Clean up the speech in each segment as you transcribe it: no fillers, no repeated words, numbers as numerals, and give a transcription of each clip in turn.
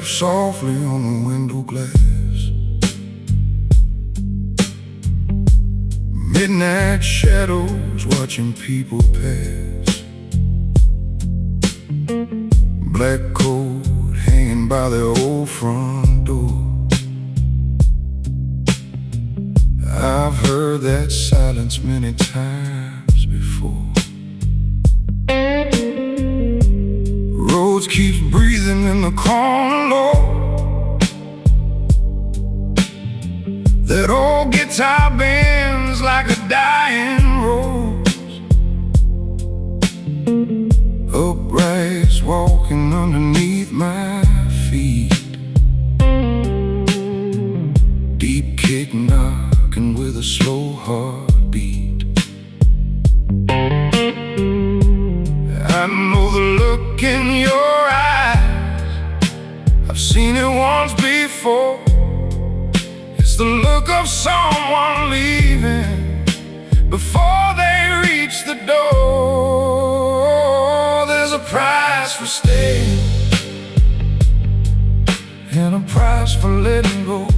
softly on the window glass. Midnight shadows watching people pass. Black coat hanging by the old front door. I've heard that silence many times before. Rhodes keeps breathing in the corner, Lord. That old guitar bends like a dying rose. Uprights walking underneath my feet. Deep kick knocking with a slow heartbeat. I know the look in your eyes, I've seen it once before. It's the look of someone leaving before they reach the door. There's a price for staying and a price for letting go.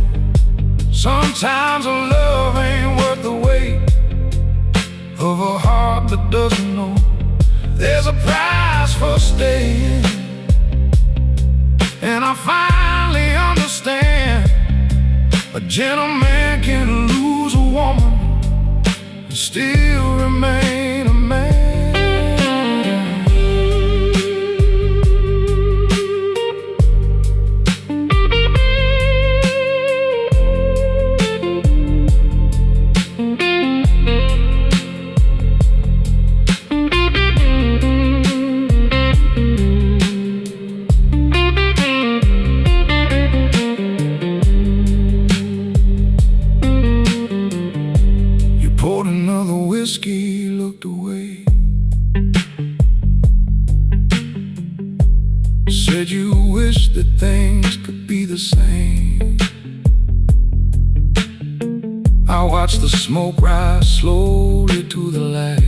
Sometimes a love ain't worth the weight of a heart that doesn't know. There's a price for staying, and I finally understand. A gentleman can lose a woman and still remain a man. Whiskey, looked away, said you wish that things could be the same. I watched the smoke rise slowly to the light,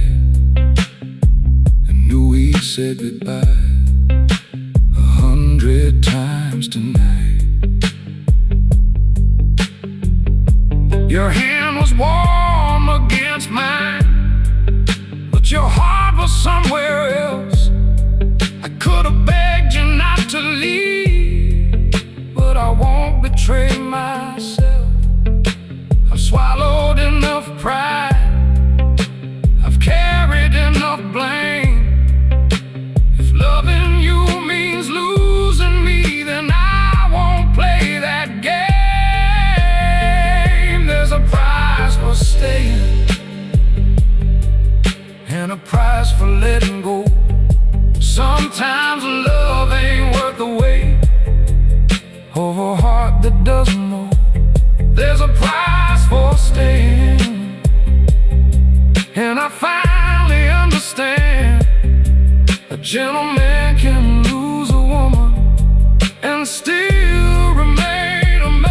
and knew we said goodbye 100 times tonight. Your hand was warm against mine, but your heart was somewhere else. I could have begged you not to leave, but I won't betray myself. I've swallowed enough pride, I've carried enough blame. If loving you means losing me, then I won't play that game. There's a price for staying and a price for letting go. Sometimes love ain't worth the weight of a heart that doesn't know. There's a price for staying, and I finally understand. A gentleman can lose a woman and still remain a man.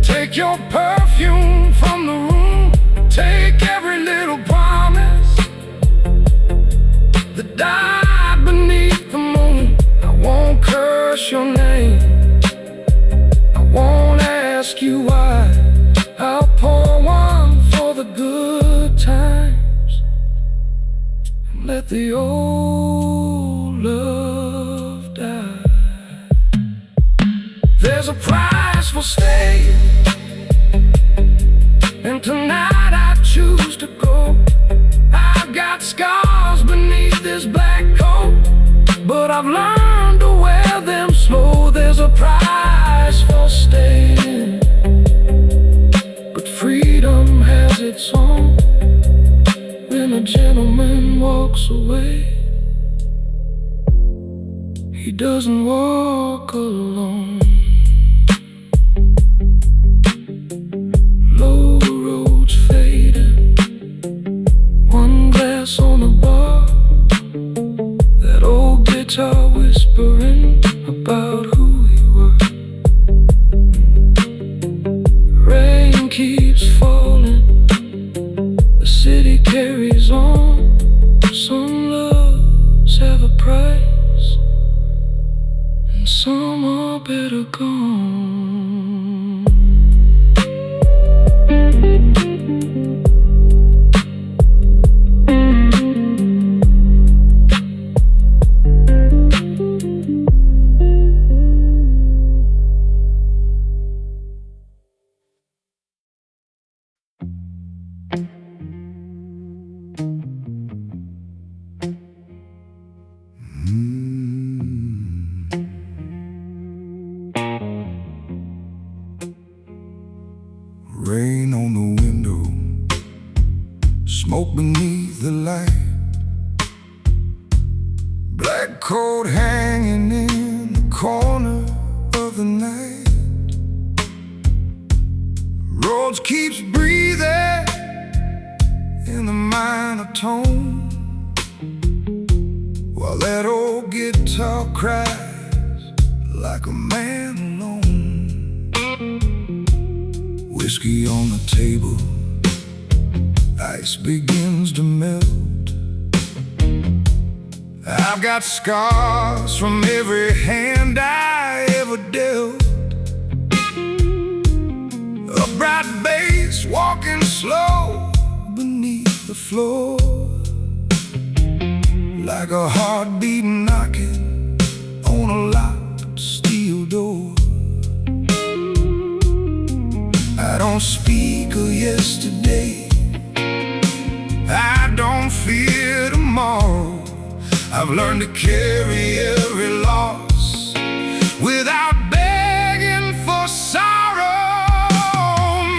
Take your perfume from the room, take every little promise that died beneath the moon. I won't curse your name, I won't ask you why. I'll pour one for the good times and let the old love die. There's a price for staying, and tonight I choose to go. I've got scars beneath this black coat, but I've learned to wear them slow. There's a price for staying, but freedom has its own. When a gentleman walks away, he doesn't walk walk alone. Low roads fading, one glass on the bar, that old guitar whispering about who we were. Rain keeps falling, the city carries on. Some loves have a price, and some are better gone. Rain on the window, smoke beneath the light, black coat hanging in the corner of the night. Roads keeps breathing in the minor tone, while that old guitar cries like a man alone. Whiskey on the table, ice begins to melt. I've got scars from every hand I ever dealt. A bright bass walking slow beneath the floor, like a heartbeat knocking on a locked steel door. I don't speak of yesterday, I don't fear tomorrow. I've learned to carry every loss without begging for sorrow.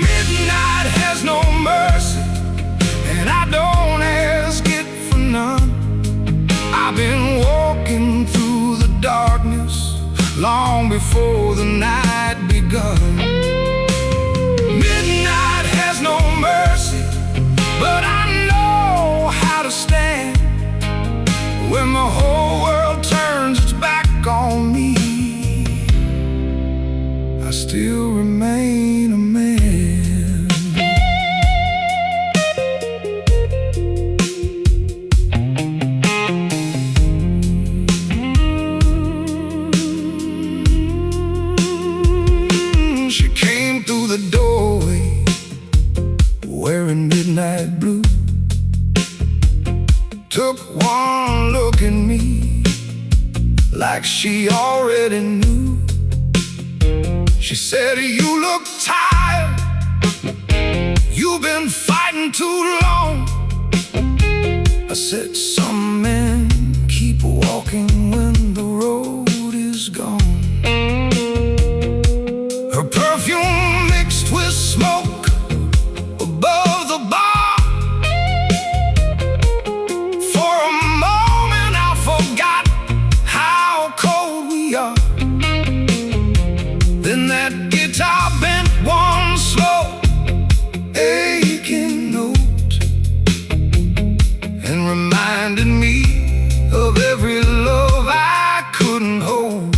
Midnight has no mercy, and I don't ask it for none. I've been walking through the darkness long before the night begun. Midnight has no mercy, but I know how to stand when the whole world turns its back on me. I still remain a man. She came through the doorway wearing midnight blue, took one look at me like she already knew. She said, "You look tired, you've been fighting too long." I said, "Some men keep walking when the road is gone." Her perfume mixed with smoke above the bar. For a moment I forgot how cold we are. Then that guitar bent one slow, aching note, and reminded me of every love I couldn't hold.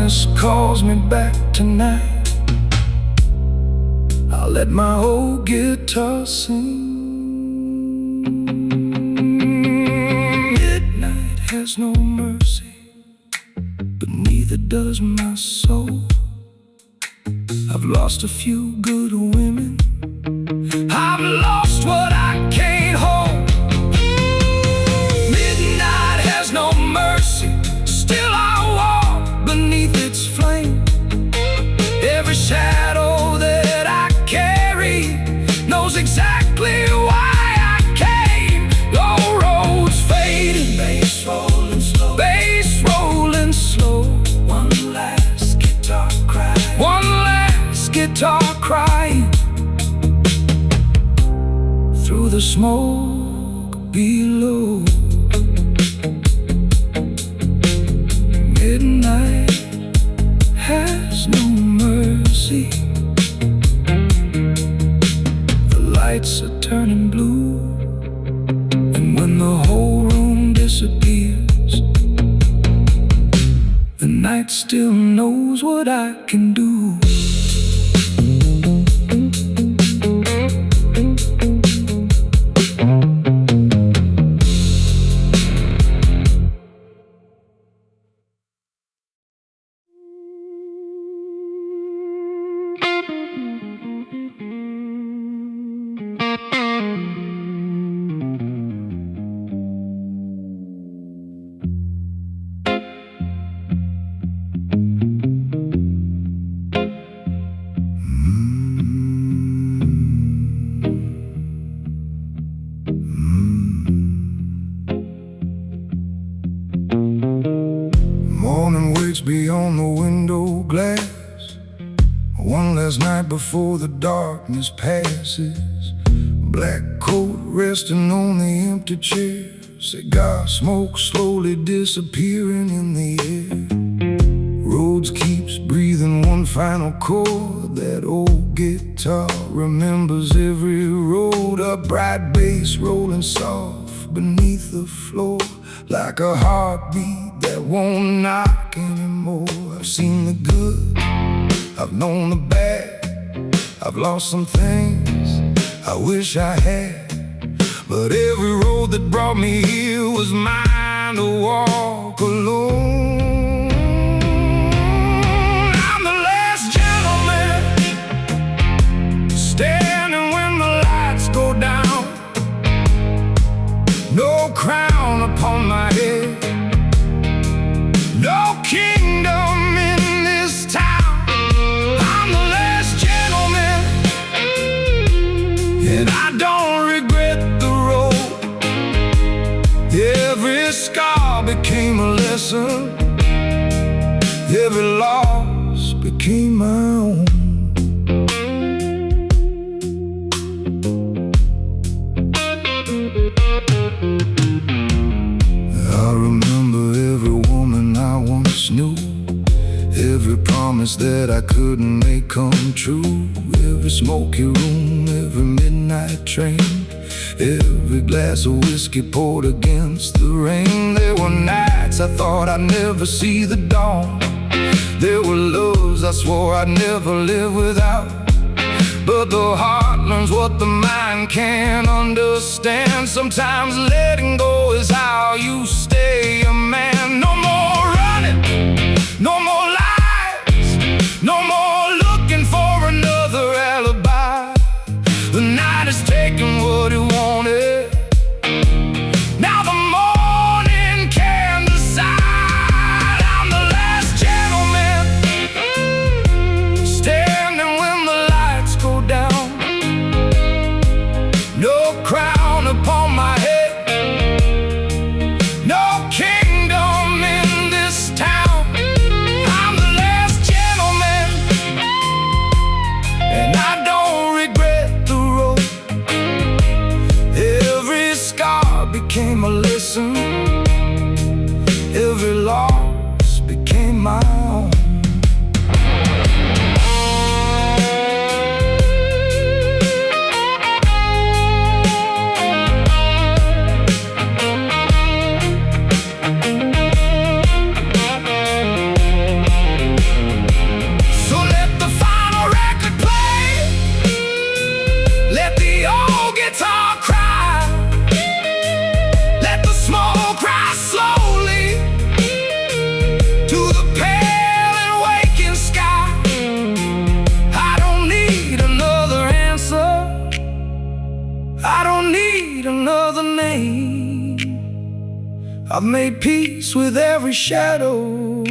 darkness calls me back tonight, I'll let my old guitar sing. Midnight has no mercy, but neither does my soul. I've lost a few good women, I've lost what I can't hold. Midnight has no mercy, still I walk beneath its flame. Every shadow that I carry knows exactly why I came. Low roads fading, bass rolling slow, bass rolling slow. One last guitar crying, one last guitar crying through the smoke below. Midnight has no mercy. The lights are turning blue, and when the whole room disappears, the night still knows what I can do. Morning waits beyond the window glass, one last night before the darkness passes. Black coat resting on the empty chair, cigar smoke slowly disappearing in the air. Rhodes keeps breathing one final chord, that old guitar remembers every road. A bright bass rolling soft beneath the floor, like a heartbeat that won't knock anymore. I've seen the good, I've known the bad, I've lost some things I wish I had, but every road that brought me here was mine to walk alone. I'm the last gentleman, standing when the lights go down. No crown upon my head, no kingdom in this town. I'm the last gentleman, and I don't regret the road. Every scar became a lesson, every loss became my own. I remember every woman I once knew, every promise that I couldn't make come true. Every smoky room, every midnight train, every glass of whiskey poured against the rain. There were nights I thought I'd never see the dawn, there were loves I swore I'd never live without. But the heart learns what the mind can't understand. Sometimes letting go is how you stay a man. No more running, no more lies, no more looking for another alibi. The night has taken what it wanted, now the morning can decide. I'm the last gentleman, standing when the lights go down. No crown upon my head, no kingdom in this town. I'm the last gentleman, and I don't regret the road. write another name. I've made peace with every shadow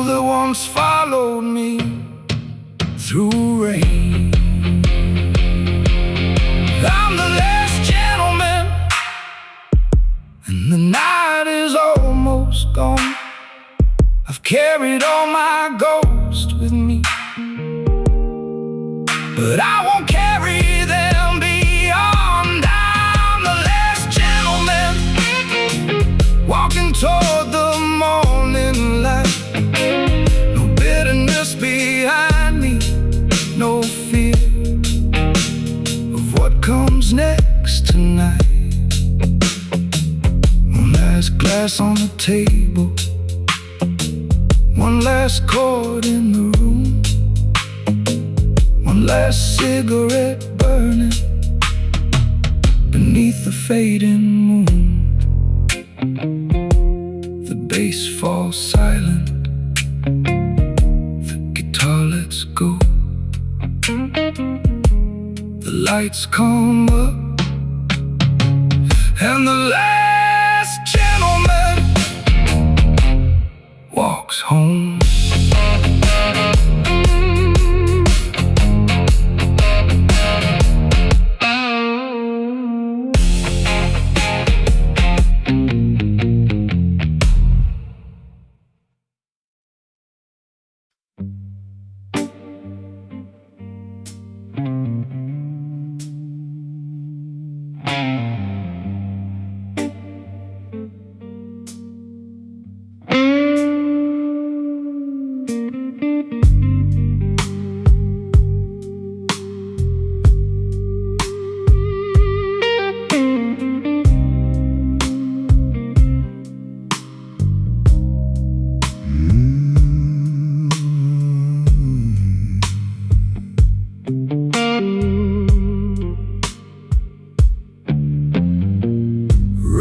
that once followed me through rain. I'm the last gentleman, and the night is almost gone. I've carried all my ghosts with me, but I won't carry them beyond. I'm the last gentleman, walking toward the morning light. No bitterness behind me, no fear of what comes next tonight. One last glass on the table, one last chord in the room, one last cigarette burning beneath the fading moon. The bass falls silent, the guitar lets go. The lights come up, and the last gentleman walks home.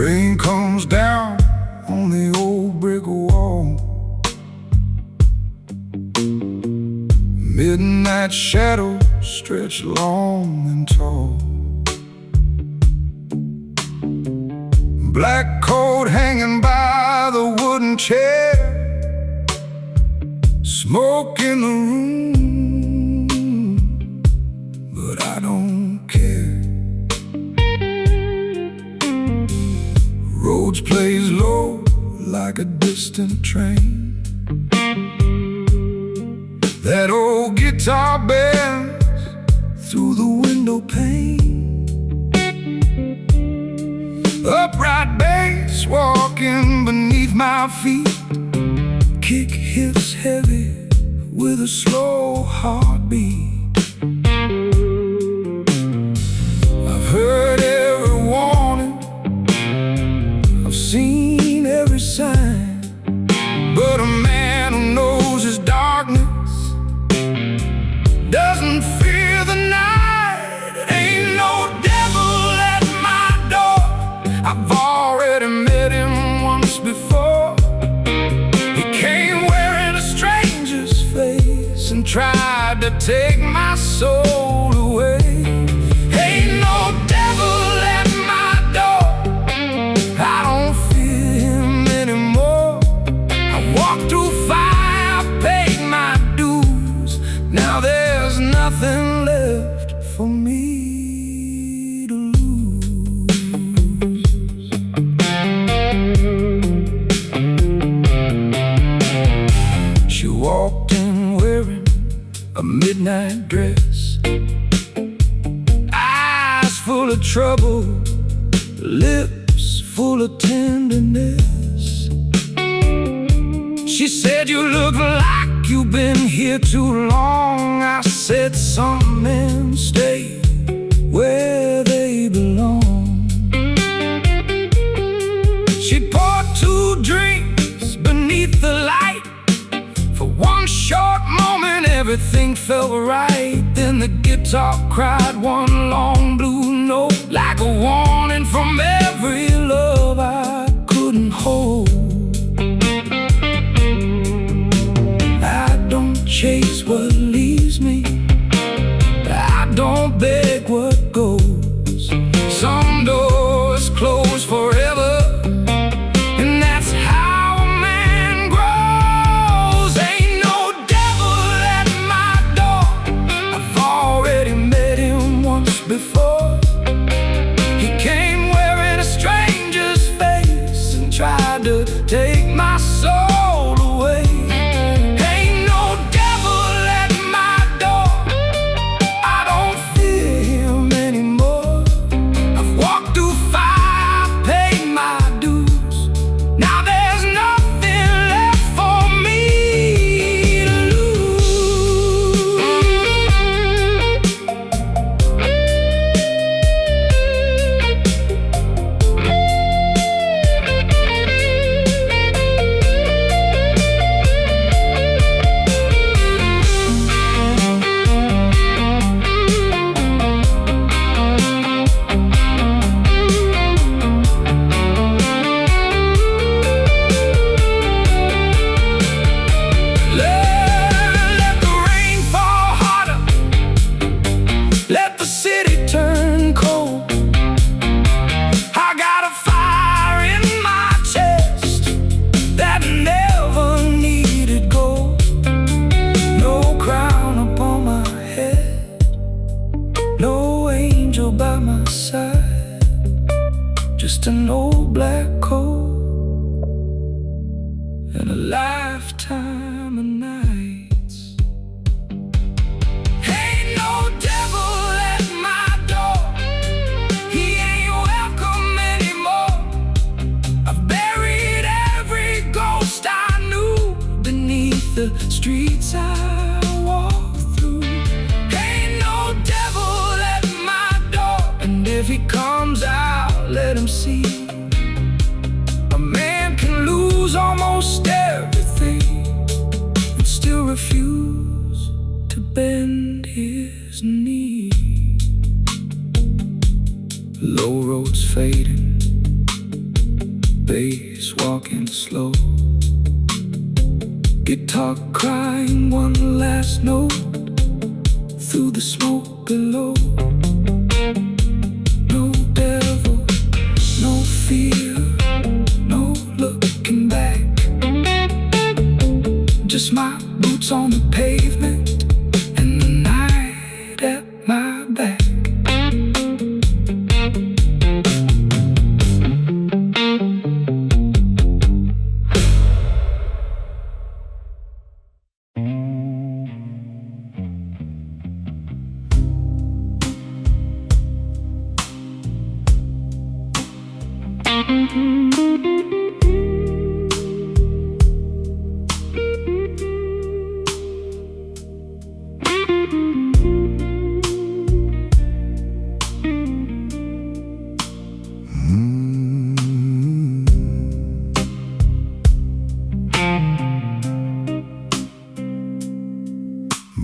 Rain comes down on the old brick wall. Midnight shadows stretch long and tall. Black coat hanging by the wooden chair, smoke in the room, but I don't care. Roads plays low like a distant train. That old guitar bends through the window pane. Upright bass walking beneath my feet. Kick hits heavy with a slow heartbeat. I've heard every warning, I've seen every sign, but a man who knows his darkness doesn't fear the night. Ain't no devil at my door, I've already met him once before. He came wearing a stranger's face and tried to take my soul away. Ain't no devil at my door, I don't fear him anymore. I walked through fire, paid my dues. Now there's nothing left for me to lose. She walked in wearing a midnight dress, eyes full of trouble, lips full of tenderness. She said, "You look like you've been here too long." I said, "Some men stay where they belong." She poured 2 drinks beneath the light. For one short moment everything felt right. Then the guitar cried one long blue note, like a warning from every love I couldn't hold. I don't chase what leaves me, I don't beg what before. He came wearing a stranger's face and tried to take my soul away. Ain't no devil at my door, I don't fear him anymore. I've walked through fire, paid my dues. Now there's nothing left for me to lose. Let the rain fall harder, let the city turn cold. I got a fire in my chest that never needed gold. No crown upon my head, no angel by my side, just an old black coat and a lifetime of nights. Ain't no devil at my door, he ain't welcome anymore. I've buried every ghost I knew beneath the streets I walk through. Ain't no devil at my door, and if he comes out, let him see. A man can lose almost everything and still refuse to bend his knee. Low roads fading, bass walking slow, guitar crying one last note through the smoke below. No devil, no fear, no looking back, just my boots on the pavement and the night at my back.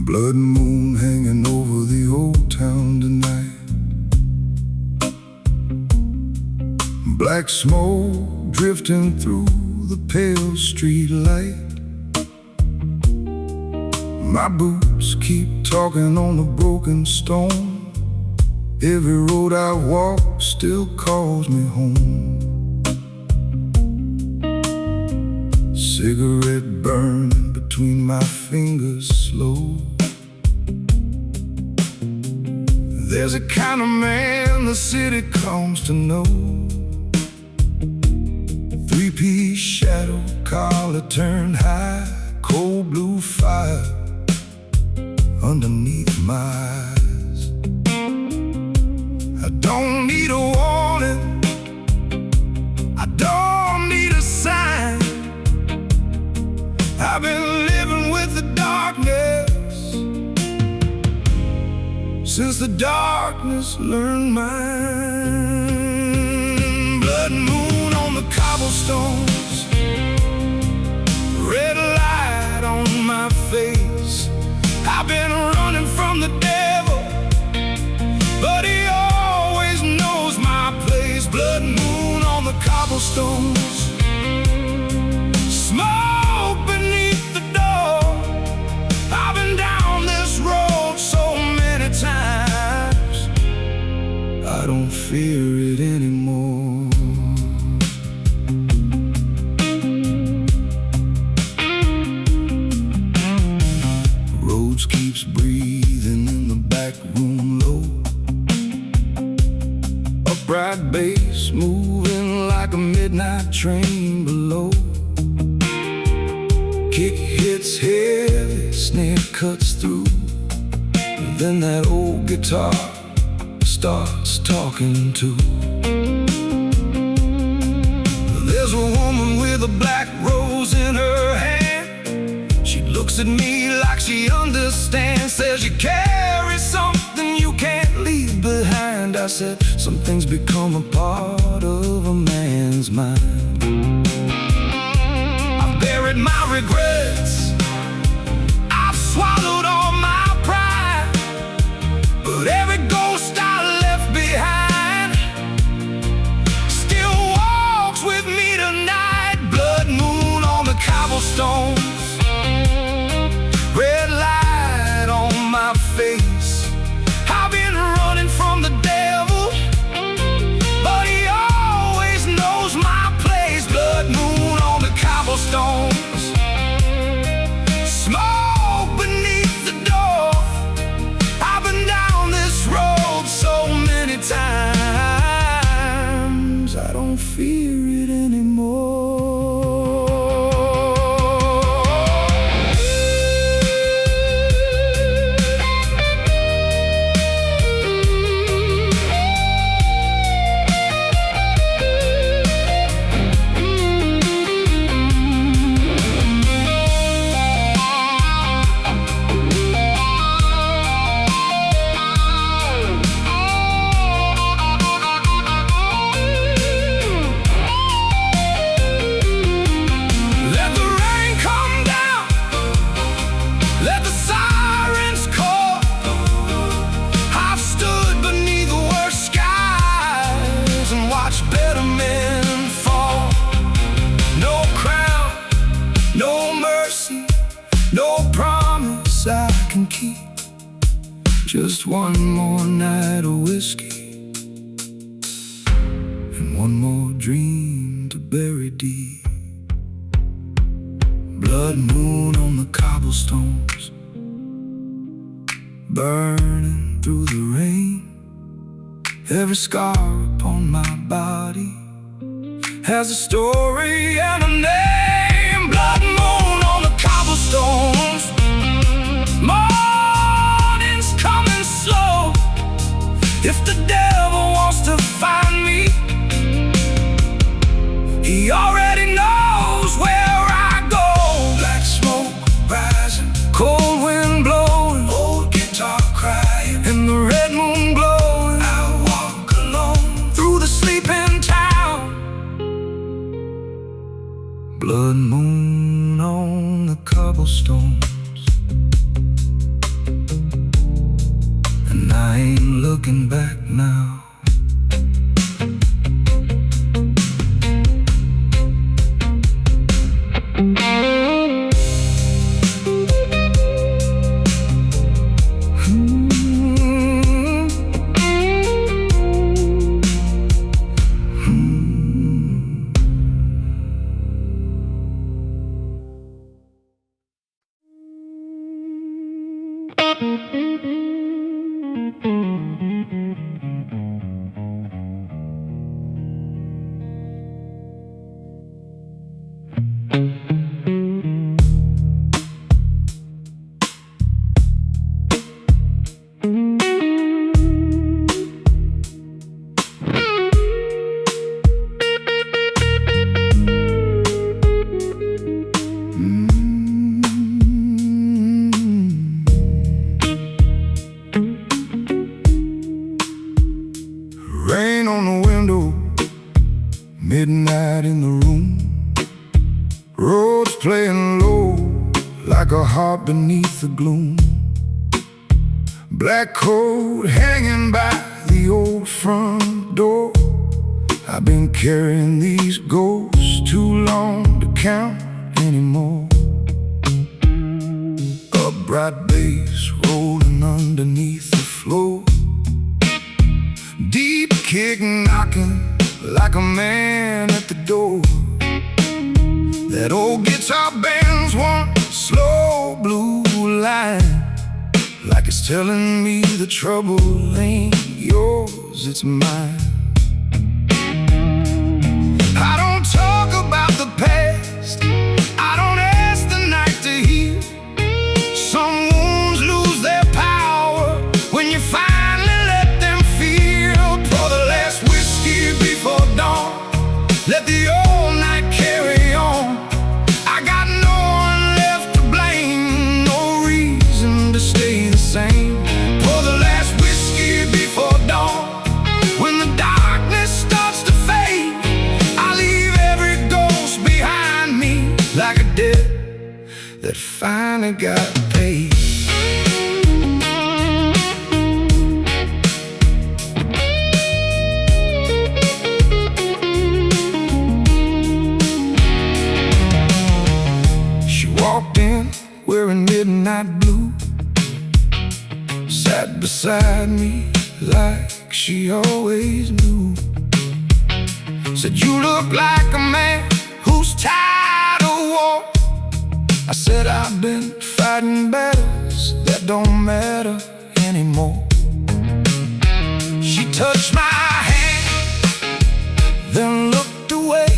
Blood moon hanging over the old town tonight, black smoke drifting through the pale street light. My boots keep talking on the broken stone, every road I walk still calls me home. Cigarette burning between my fingers slow. There's a kind of man the city comes to know. Three-piece shadow collar turned high, cold blue fire underneath my eyes. I don't need a warning, I don't need a sign. I've been living with the darkness since the darkness learned mine. Blood moon on the cobblestones, red light on my face. I've been running from the devil, but he always knows my place. Blood moon on the cobblestones, smoke beneath the door. I've been down this road so many times, I don't fear it anymore. Rhodes keeps breathing in the back room low. bright bass moving like a midnight train below. Kick hits heavy, snare cuts through. Then that old guitar starts talking too. There's a woman with a black rose in her hand. She looks at me like she understands. Says you carry something you can't leave behind. I said, some things become a part of a man's mind. I've buried my regrets, I've swallowed all my pride, but every ghost I left behind still walks with me tonight. Blood moon on the cobblestones, red light on my face. I've been running from the devil, but he always knows my place. Blood moon on the cobblestones, smoke beneath the door. I've been down this road so many times, I don't fear it anymore. I can keep just one more night of whiskey and one more dream to bury deep. Blood moon on the cobblestones, burning through the rain. Every scar upon my body has a story and a name. Blood moon on the cobblestones, morning's coming slow. If the devil wants to find me, he already knows where I go. Black smoke rising, cold wind blowing, old guitar crying, and the red moon glowing. I walk alone through the sleeping town. Blood moon on the cobblestones, and I ain't looking back now. Rain on the window, midnight in the room. Roads playing low like a heart beneath the gloom. Black coat hanging by the old front door. I've been carrying these ghosts too long to count anymore. A bright bass rolling underneath the floor. Deep kick knocking like a man at the door. That old guitar bends one slow blue line, like it's telling me the trouble ain't yours, it's mine. beside me like she always knew. Said, you look like a man who's tired of war. I said, I've been fighting battles that don't matter anymore. She touched my hand, then looked away.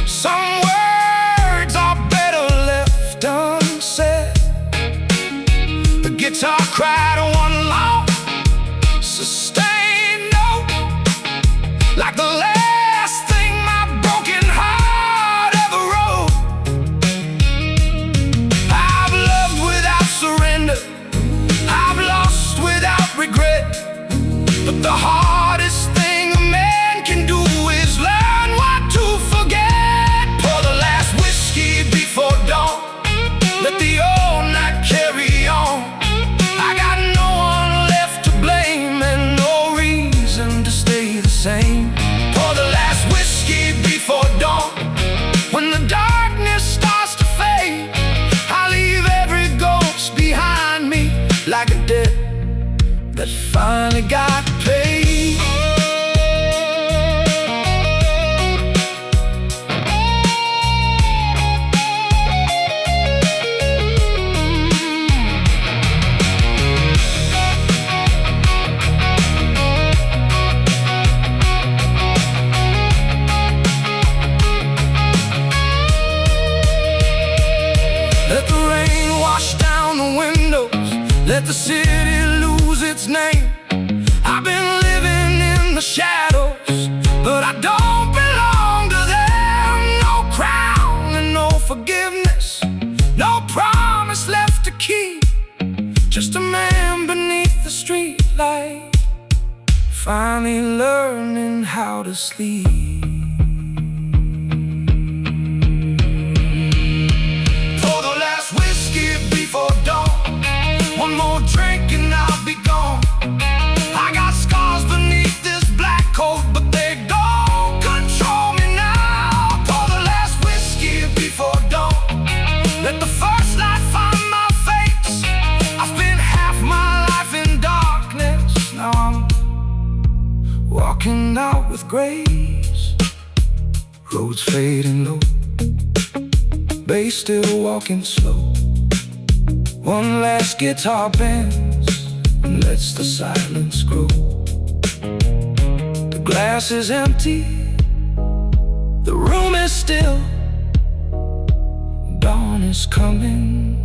Some words are better left unsaid. The guitar cried one long, sustained note, like the last thing my broken heart ever wrote. I've loved without surrender, I've lost without regret, but the hardest thing a man can do is learn what to forget. Pour the last whiskey before dawn, let the old night carry on. I got no one left to blame and no reason to stay the same. Pour the last whiskey before dawn. When the darkness starts to fade, I leave every ghost behind me like a debt that finally got paid. Let the rain wash down the windows, let the city lose its name. I've been living in the shadows, but I don't belong to them. No crown and no forgiveness, no promise left to keep. Just a man beneath the street light, finally learning how to sleep. Pour the last whiskey before dawn. One more drink and I'll be gone. I got scars beneath this black coat, but they don't control me now. Pour the last whiskey before dawn, let the first light find my face. I spent half my life in darkness, now I'm walking out with grace. Roads fading low, bass still walking slow. One last guitar bends and lets the silence grow. The glass is empty, the room is still. Dawn is coming,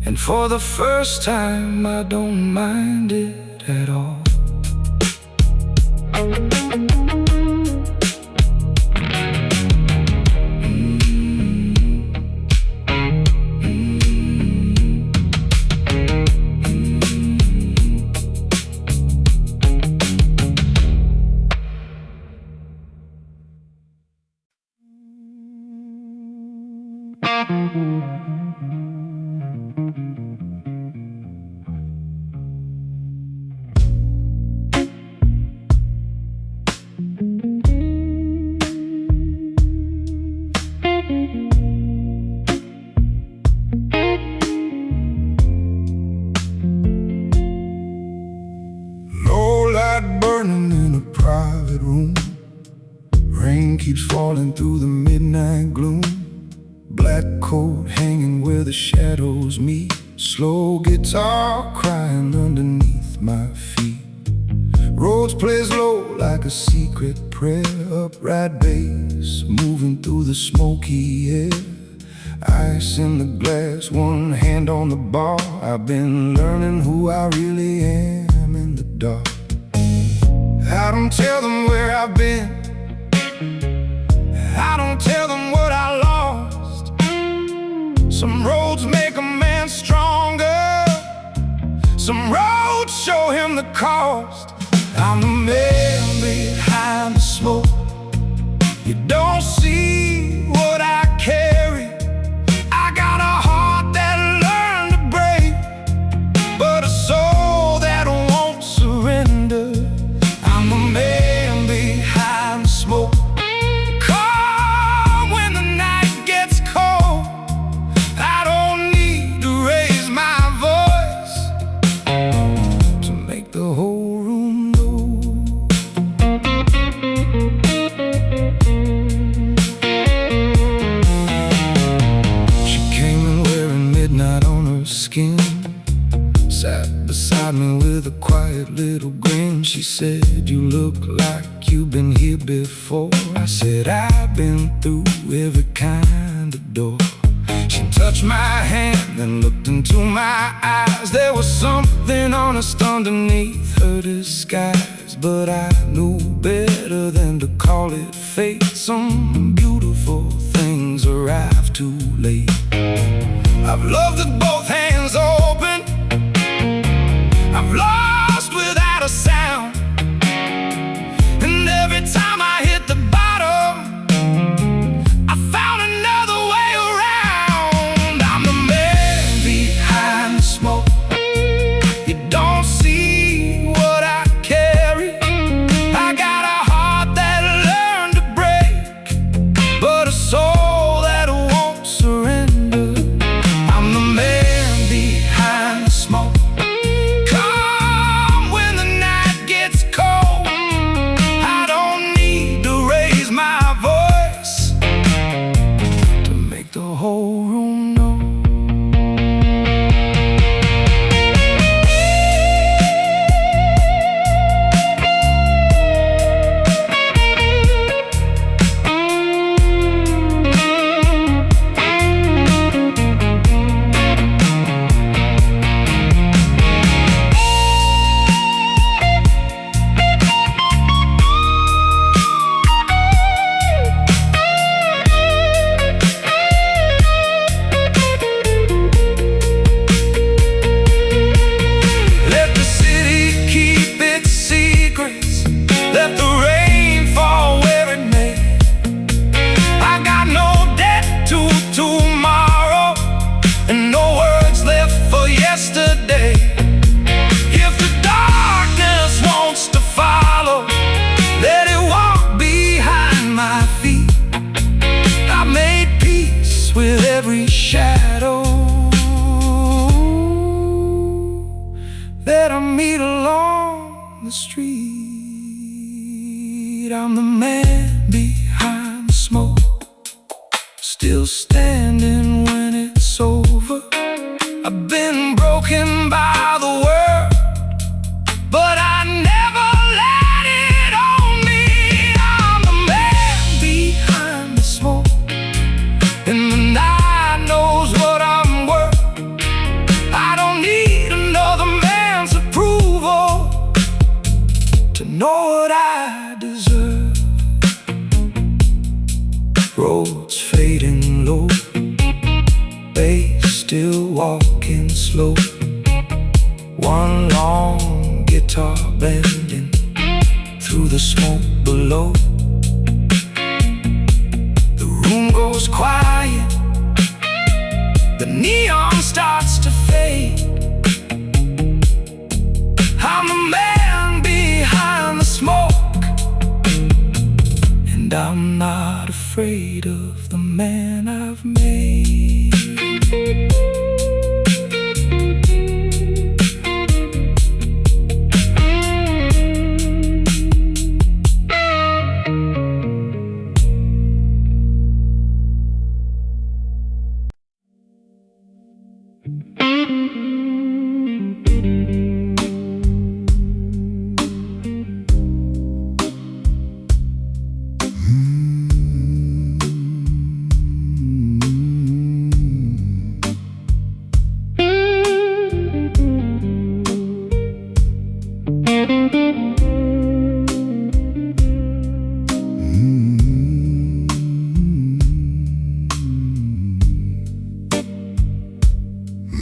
and for the first time I don't mind it at all. Low light burning in a private room. Rain keeps falling through the midnight gloom. Black coat hanging where the shadows meet. Slow guitar crying underneath my feet. Rhodes plays low like a secret prayer. Upright bass moving through the smoky air. Ice in the glass, one hand on the bar. I've been learning who I really am in the dark. I don't tell them where I've been, I don't tell them what I lost. Some roads make a man stronger, some roads show him the cost. I'm the man behind the smoke. You don't see what I carry. I got a heart that learned to break, but a soul that won't surrender. I'm the man behind the smoke. Come when the night gets cold. I don't need to raise my voice. with a quiet little grin. She said, "You look like you've been here before." I said, "I've been through every kind of door." She touched my hand and looked into my eyes. There was something honest underneath her disguise, but I knew better than to call it fate. Some beautiful things arrive too late. I've loved with both hands open, I've lost without a sound, and every time I hit the bottom, I found another way around. I'm the man behind the smoke. You don't see what I carry. I got a heart that learned to break, but a soul that won't surrender. I'm the man behind the smoke. Come when the night gets cold. I don't need to raise my voice to make the whole room know. Let the city keep its secrets, let the rain fall where it may. I got no debt to tomorrow, and no words left for yesterday. If the darkness wants to follow, let it walk behind my feet. I made peace with every shadow that I meet along the street. I'm the man behind the smoke, still standing when it's over. I've been broken by the world, but I never let it own me. I'm the man behind the smoke, and the night knows what I'm worth. I don't need another man's approval to know what I deserve. Roads fading low, bass still walking slow. One long guitar bending through the smoke below. The room goes quiet, the neon starts to fade. I'm the man behind the smoke, and I'm not afraid of the man I've made.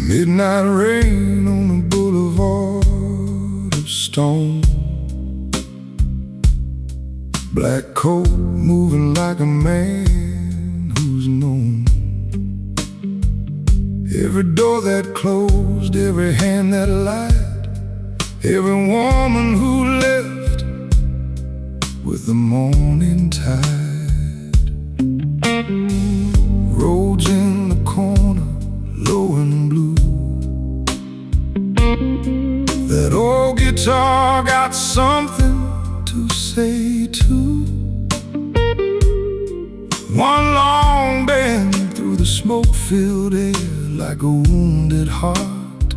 Midnight rain on a boulevard of stone. Black coat moving like a man who's known. Every door that closed, every hand that lied, every woman who left with the morning tide. Roads in the corner, low and blue. That old guitar got something to say too. One long bend through the smoke-filled air like a wounded heart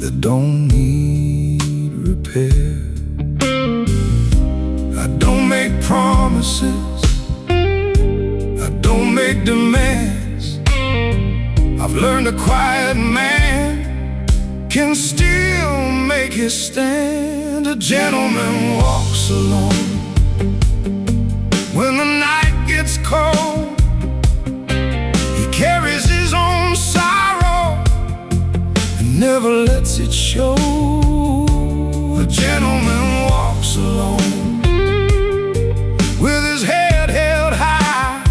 that don't need repair. I don't make promises, I don't make demands. I've learned a quiet man can still make his stand. A gentleman walks alone when the night gets cold. He carries his own sorrow and never lets it show. A gentleman walks alone with his head held high.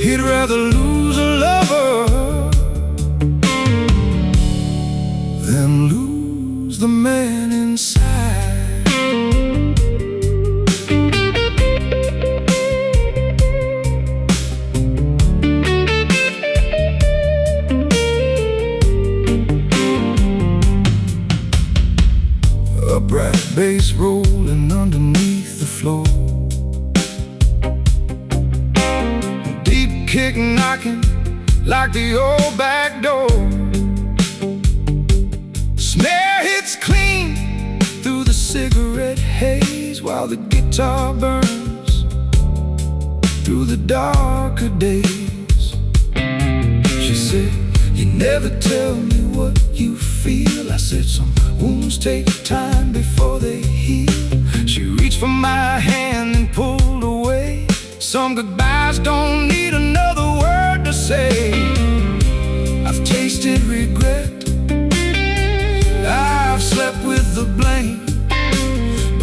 He'd rather lose a lover than lose the man inside. A bright bass rolling underneath the floor, deep kick knocking like the old back door. Snare hits clean through the cigarette haze while the guitar burns through the darker days. She said, "You never tell me what you feel." I said, "Some wounds take time before they heal." She reached for my hand and pulled away. Some goodbyes don't need another word to say. I've tasted regret, I've slept with the blame,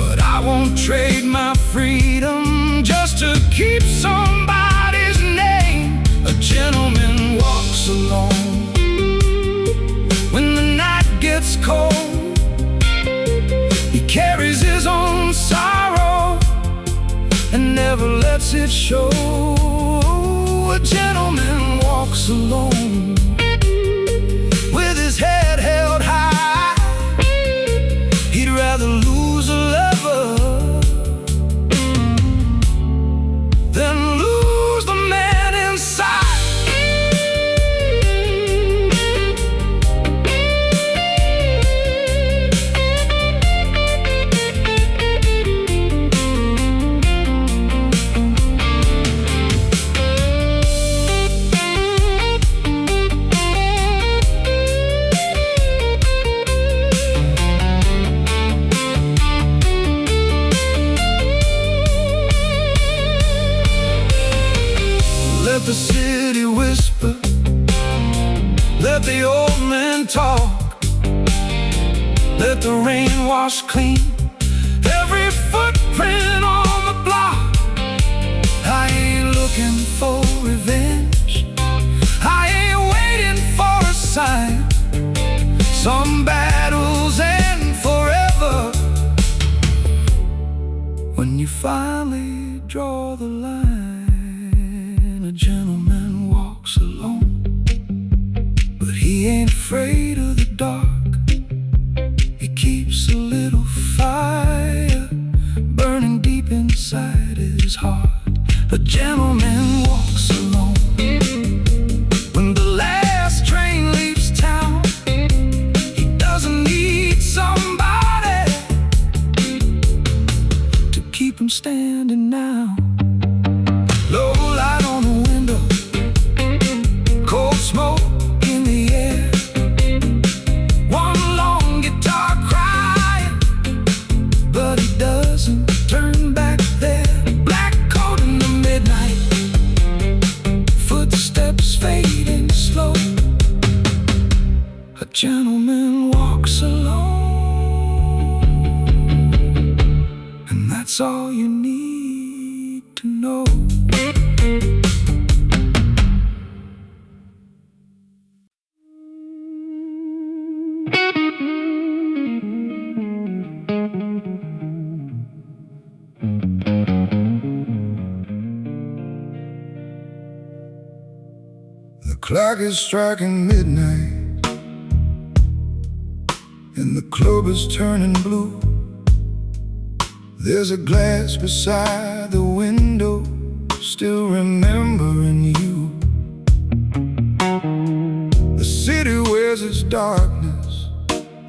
but I won't trade my freedom just to keep somebody's name. A gentleman walks alone when the night gets cold. He carries his own sorrow and never lets it show. A gentleman walks alone with his head held high. He'd rather lose a lover than lose the man inside. Let the city whisper, let the old men talk, let the rain wash clean every footprint on the block. I ain't looking for revenge, I ain't waiting for a sign. Some battles end forever when you finally draw the line. A gentleman walks alone, but he ain't afraid of the dark. He keeps a little fire burning deep inside his heart. A gentleman walks alone when the last train leaves town. He doesn't need somebody to keep him standing now. Low light on the window, cold smoke in the air, one long guitar crying, but he doesn't turn back there. Black coat in the midnight, footsteps fading slow. A gentleman walks alone, and that's all you need to know. The clock is striking midnight and the club is turning blue. There's a glass beside the window, still remembering you. The city wears its darkness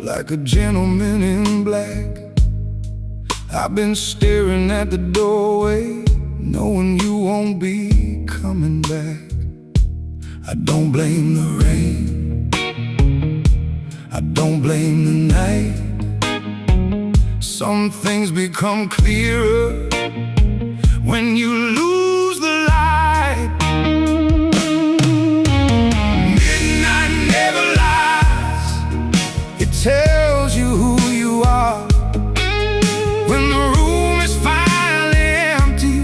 like a gentleman in black. I've been staring at the doorway, knowing you won't be coming back. I don't blame the rain, I don't blame the night. Some things become clearer when you lose the light. Midnight never lies, it tells you who you are. When the room is finally empty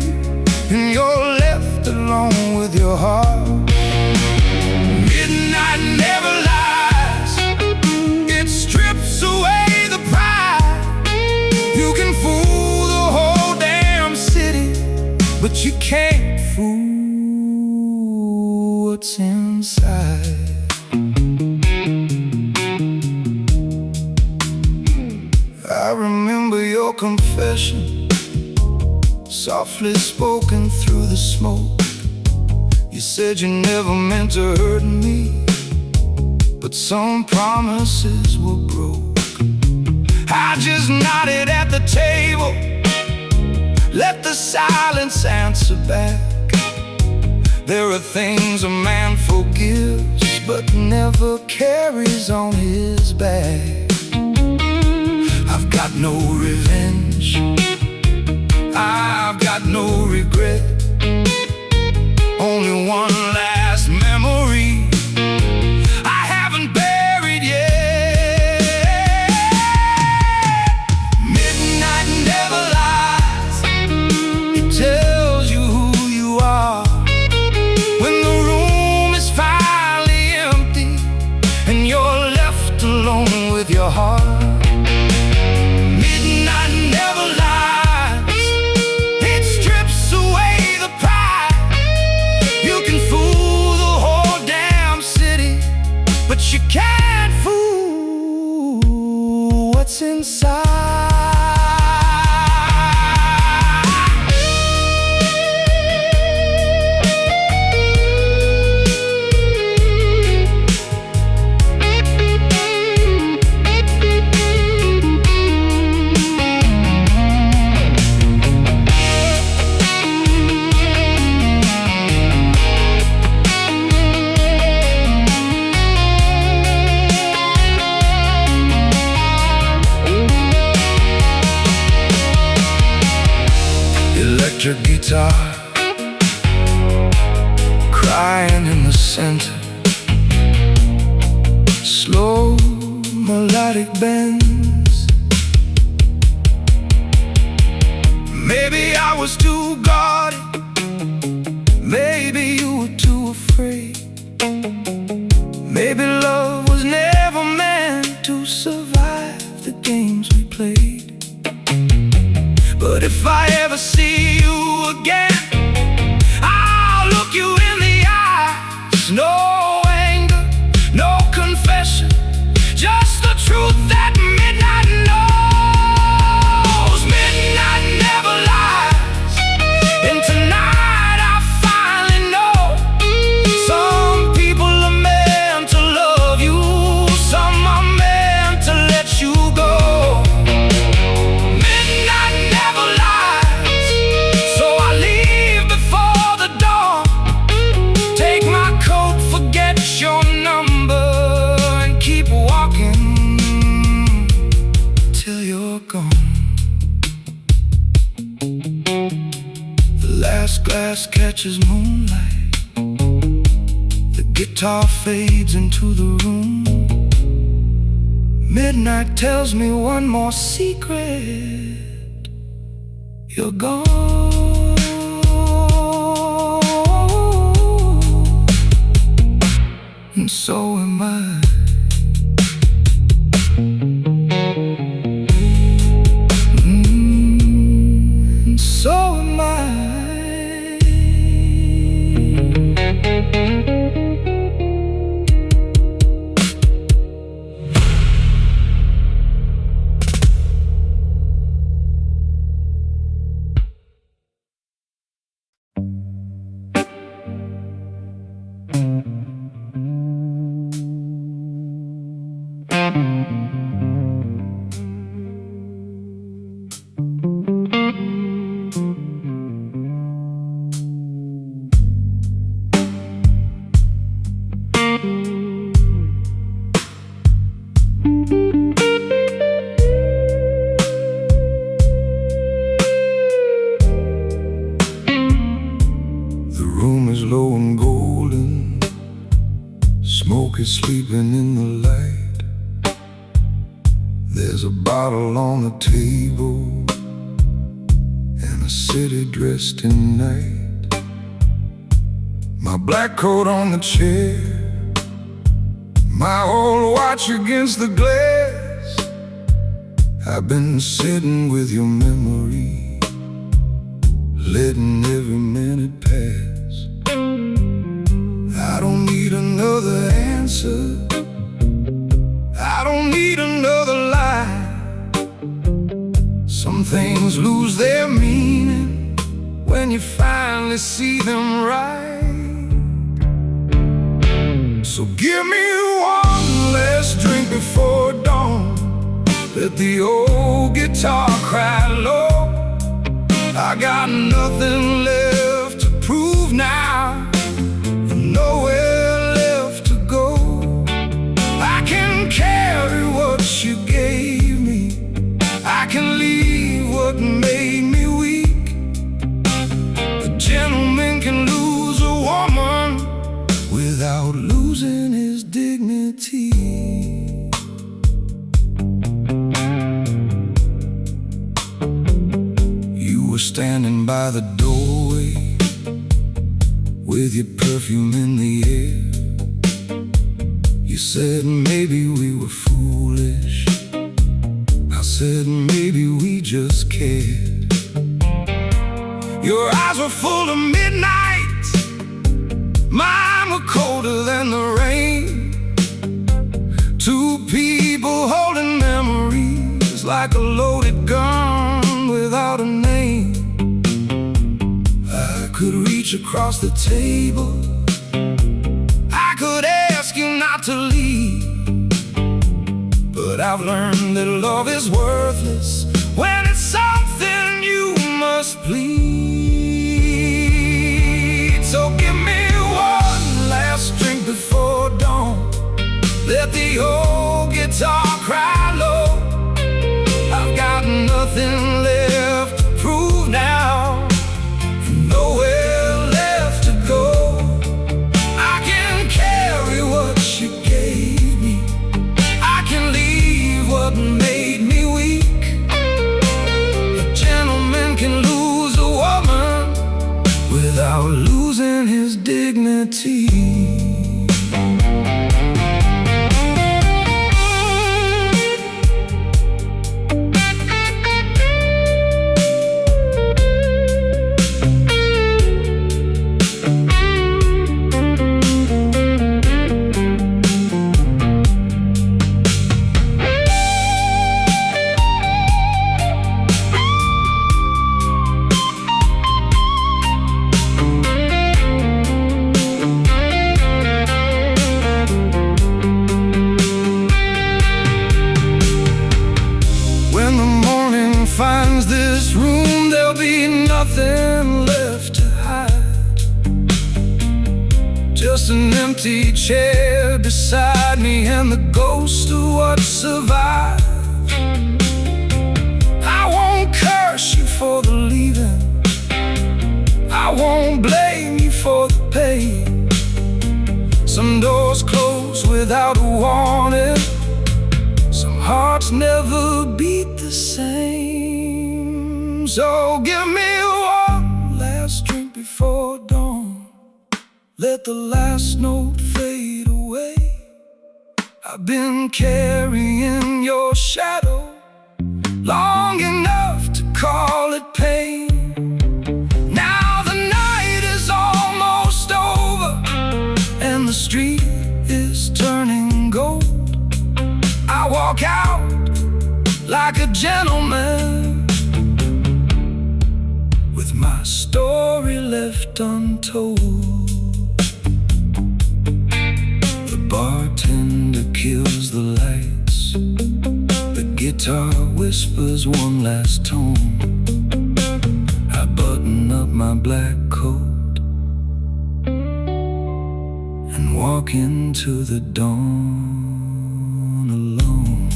and you're left alone with your heart. Midnight never lies, it strips away the pride. You can fool the whole damn city, but you can't fool what's inside. I remember your confession, softly spoken through the smoke. You said you never meant to hurt me, but some promises were broke. I just nodded at the table, let the silence answer back. There are things a man forgives, but never carries on his back. I've got no revenge, I've got no regret, only one last memory I haven't buried yet. Midnight never lies, it tells you who you are. When the room is finally empty and you're left alone with your heart. Midnight never lies, it strips away the pride. You can fool the whole damn city, but you can't fool what's inside. Electric guitar, crying in the center, slow melodic bends. Maybe I was too guarded, maybe you were too afraid. Maybe love was never meant to survive the games we played. But if I ever see you again, I'll look you in the eyes. No anger, no confession, just the truth that midnight knows. Midnight never lies, and tonight I finally know. Some people are meant to love you, some are meant to let you go. Midnight never lies, so I leave before the dawn. Take my coat, forget your number, and keep walking till you're gone. The last glass catches moonlight, the guitar fades into the room. Midnight tells me one more secret, you're gone. And so am I. And so am I. sleeping in the light. There's a bottle on the table and a city dressed in night. My black coat on the chair, my old watch against the glass. I've been sitting with your memory, letting every minute pass. I don't need another answer, I don't need another lie. Some things lose their meaning when you finally see them right. So give me one last drink before dawn. Let the old guitar cry low. I got nothing left to prove now, nowhere left to go. I can carry what you gave me, I can leave what made me weak. A gentleman can lose a woman without losing his dignity. You were standing by the doorway with your perfume in the air. You said maybe we were foolish, I said maybe we just cared. Your eyes were full of midnight, mine were colder than the rain. Two people holding memories like a loaded gun without a name. I could reach across the table, I could ask you not to leave, but I've learned that love is worthless when it's something you must plead. So give me one last drink before dawn. Let the old guitar cry low. I've got nothing left to prove now, nowhere left to go. I can carry what you gave me, I can leave what made me weak. A gentleman can lose a woman without losing his dignity. Finds this room, there'll be nothing left to hide. Just an empty chair beside me and the ghost of what survived. I won't curse you for the leaving, I won't blame you for the pain. Some doors close without a warning, some hearts never beat the same. So give me one last drink before dawn. Let the last note fade away. I've been carrying your shadow long enough to call it pain. Now the night is almost over and the street is turning gold. I walk out like a gentleman, with my story left untold. The bartender kills the lights, the guitar whispers one last tone. I button up my black coat and walk into the dawn alone.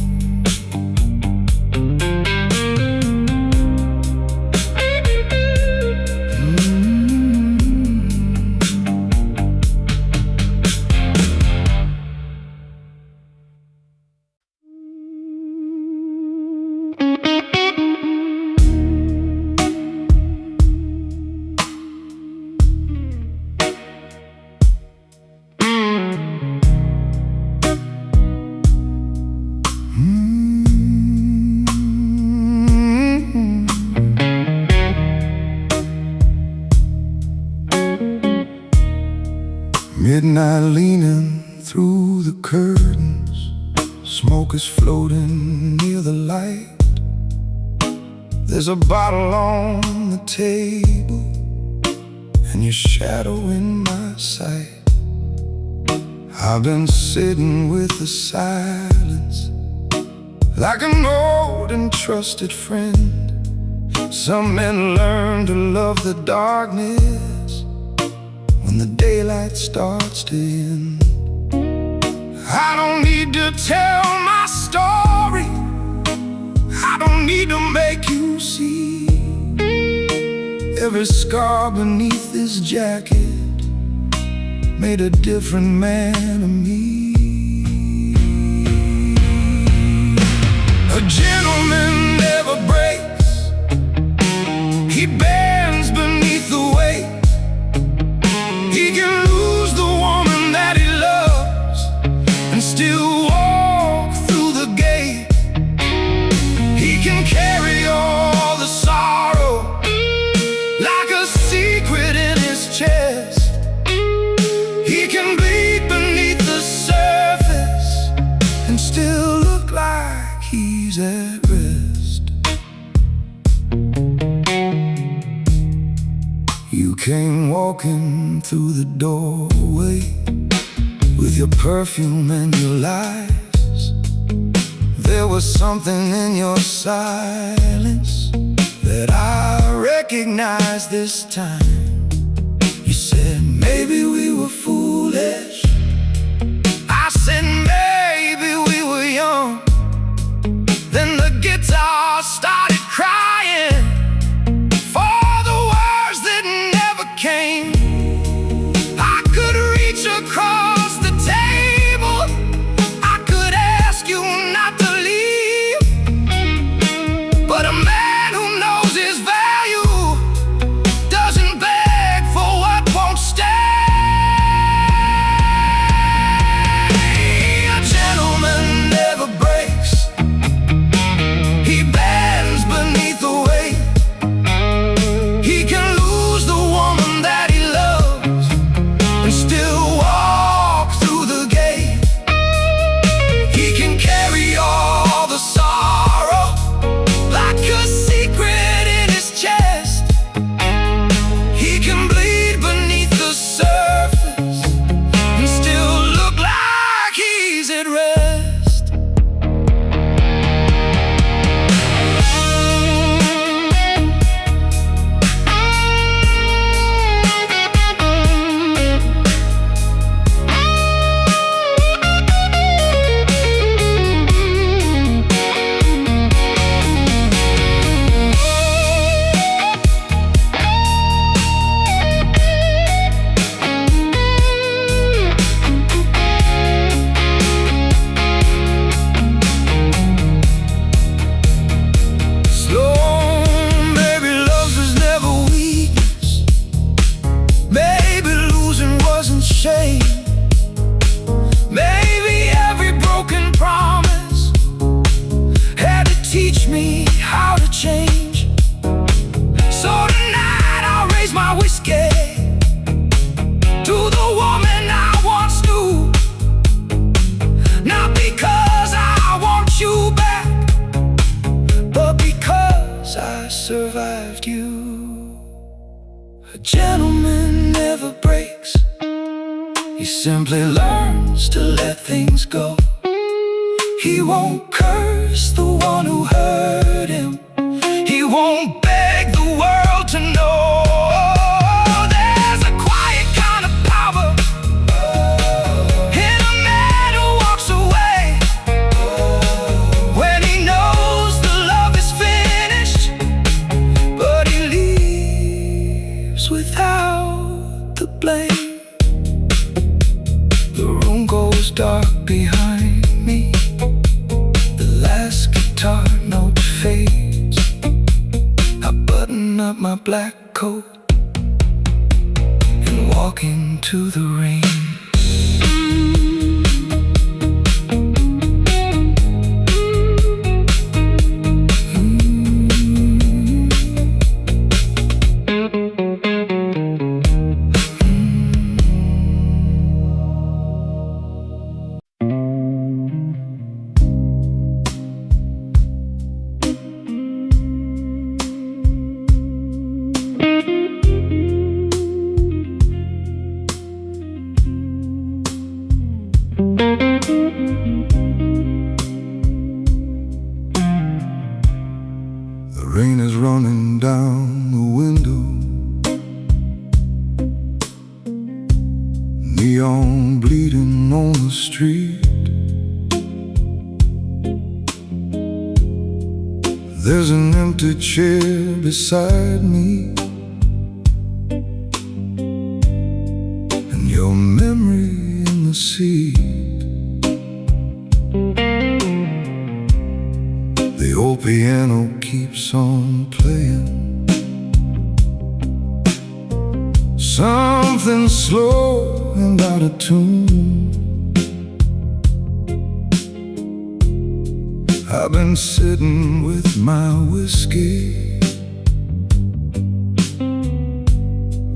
midnight leaning through the curtains. Smoke is floating near the light. There's a bottle on the table and your shadow in my sight. I've been sitting with the silence like an old and trusted friend. Some men learn to love the darkness when the daylight starts to end. I don't need to tell my story, I don't need to make you see. Every scar beneath this jacket made a different man of me. A gentleman never breaks, he bends beneath the weight. He can lose the woman that he loves and still walk through the gate. He can carry all the sorrow like a secret in his chest. He can bleed beneath the surface and still look like he's at rest. You came walking through the doorway with your perfume and your lies. There was something in your silence that I recognized this time. You said maybe we were foolish, I said maybe we were young. Then the guitar started crying for the words that never came. I could reach across the table, I could ask you not to leave, but a man who knows his value doesn't beg for what won't stay. A gentleman never breaks, he bends beneath the weight. He can lose the woman that he loves and still walk through the gate. He can carry all the sorrow like a secret in his chest. He can bleed beneath the surface and still look like he's at rest. Slow, maybe love was never weakness, maybe losing wasn't shame. Maybe every broken promise had to teach me how to change. So tonight I'll raise my whiskey to the woman I once knew, not because I want you back, but because I survived you. A gentleman never breaks, he simply learns to let things go. He won't curse the one who hurt him, he won't beg the world to know. There's a quiet kind of power in a man who walks away when he knows the love is finished, but he leaves without the blame. The room goes dark behind me, the last guitar note fades. I button up my black coat and walk into the rain. rain is running down the window, neon bleeding on the street. There's an empty chair beside me, and your memory in the seat. The old piano keeps on playing something slow and out of tune. I've been sitting with my whiskey,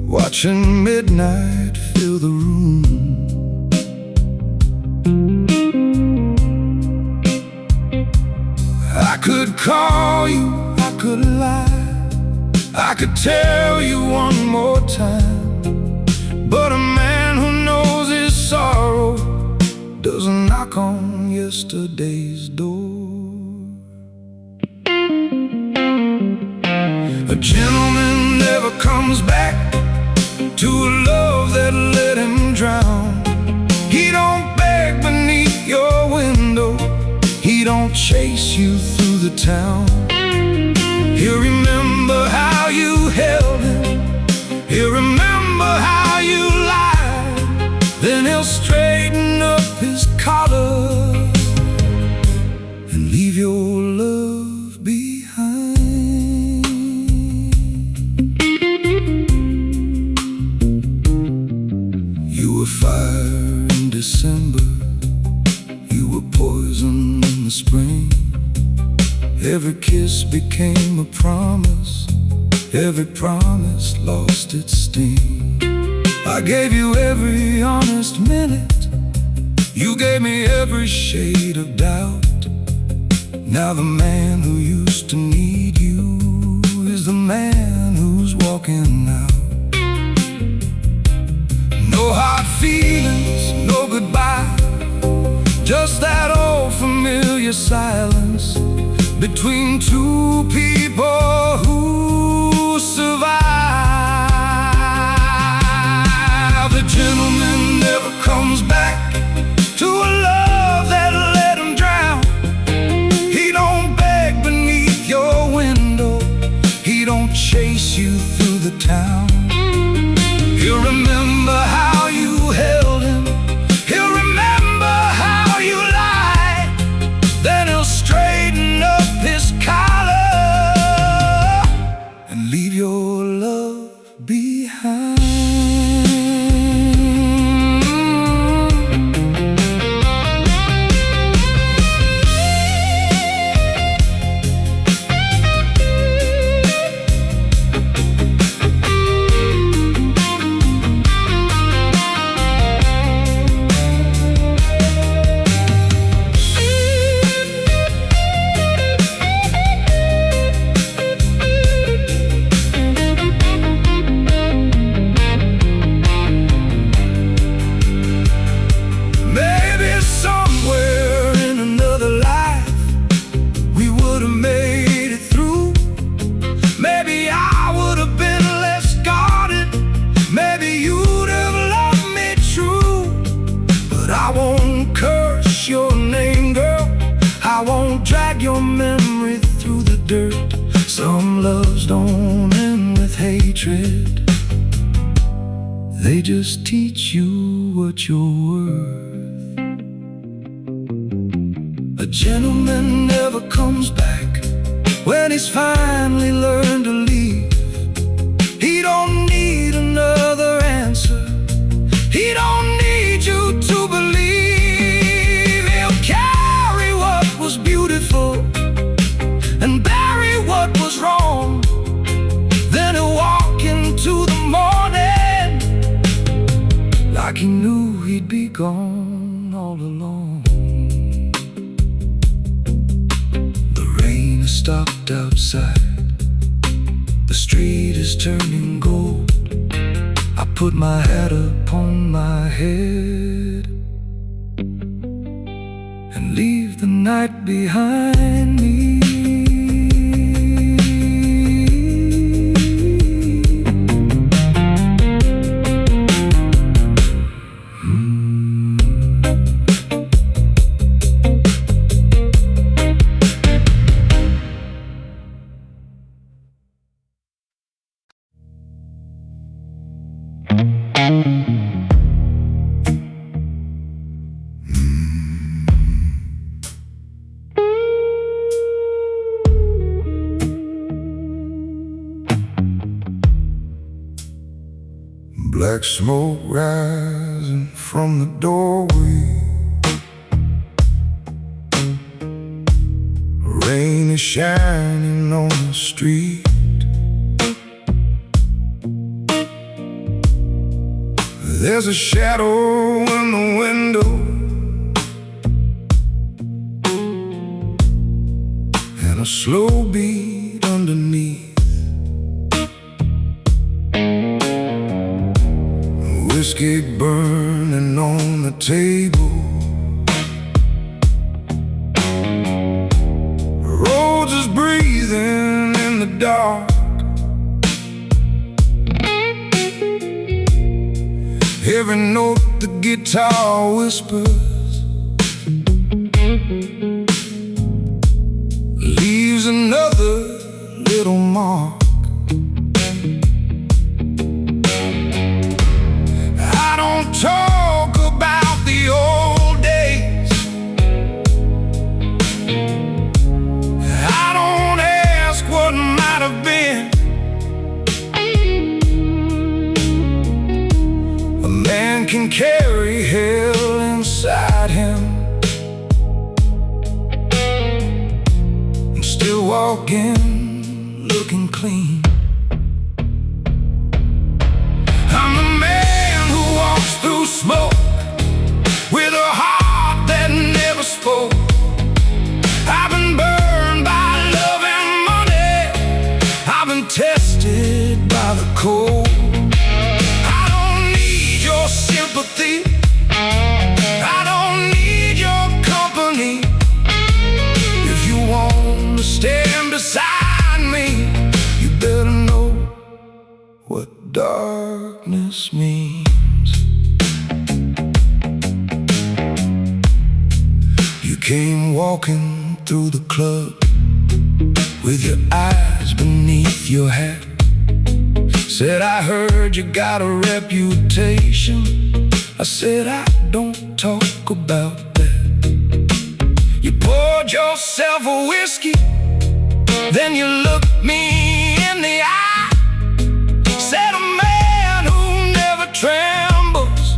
watching midnight fill the room. I could call you, I could lie, I could tell you one more time, but a man who knows his sorrow doesn't knock on yesterday's door. A gentleman never comes back to a love that let him drown. He don't beg beneath your window, he don't chase you through the town. He'll remember how you held him, he'll remember how you lied, then he'll straighten up his collar and leave your love behind. You were fire in December, you were poison in the spring. Every kiss became a promise, every promise lost its sting. I gave you every honest minute, you gave me every shade of doubt. Now the man who used to need you is the man who's walking out. No hard feelings, no goodbye, just that old familiar silence between two people who survive. The gentleman never comes back to a love that let him drown. He don't beg beneath your window, he don't chase you through the town. He'll remember how you held him, he'll remember how you lied, then he'll straighten up his collar and leave your love behind. I won't drag your memory through the dirt. Some loves don't end with hatred, they just teach you what you're worth. A gentleman never comes back when he's finally learned to leave. He don't need another answer, he don't need you to believe. He'll carry what was beautiful and bury what was wrong. Then he'll walk into the morning like he knew he'd be gone all along. The rain has stopped outside, the street is turning gold. I put my hat upon my head and leave the night behind me. like smoke rising from the doorway. Rain is shining on the street. There's a shadow in the window, and a slow beat underneath. Whiskey burning on the table. Rhodes is breathing in the dark. Every note the guitar whispers leaves another little mark. I don't talk about the old days. I don't ask what might have been. A man can carry hell inside him and still walk in looking clean. I'm the man who walks through smoke with a heart that never spoke. I've been burned by love and money. I've been tested by the cold. I don't need your sympathy. I don't need your company. If you want to stand beside me, you better know what darkness means. You came walking through the club with your eyes beneath your hat. Said, I heard you got a reputation. I said, I don't talk about that. You poured yourself a whiskey, then you looked me in the eye. Said, a man who never trembles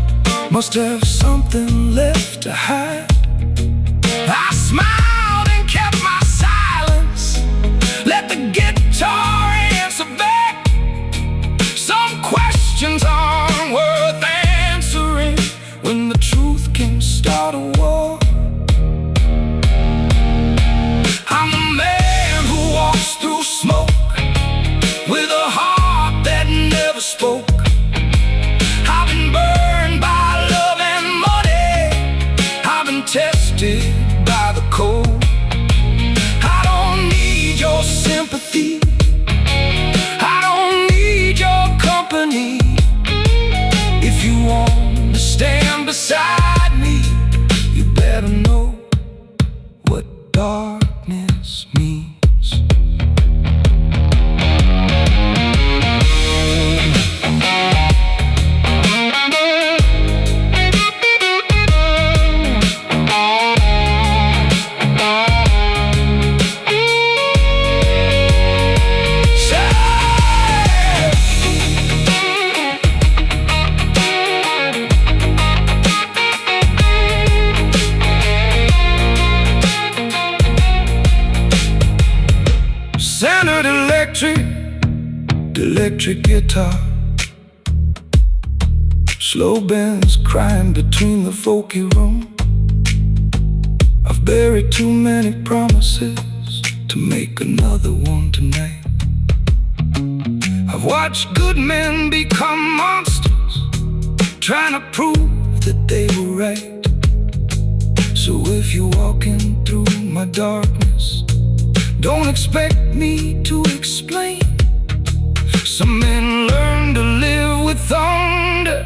must have something left to hide. I smiled and kept my silence, let the guitar answer back. Some questions aren't worth answering when the truth can start a war. I'm the man who walks through smoke with a heart that never spoke. I've been burned by love and money. I've been tested by the cold. I don't need your sympathy. I don't need your company. If you want to stand beside me, you better know what darkness means. Standard electric guitar, slow bends crying between the folky room. I've buried too many promises to make another one tonight. I've watched good men become monsters, trying to prove that they were right. So if you're walking through my darkness, don't expect me to explain. Some men learn to live with thunder.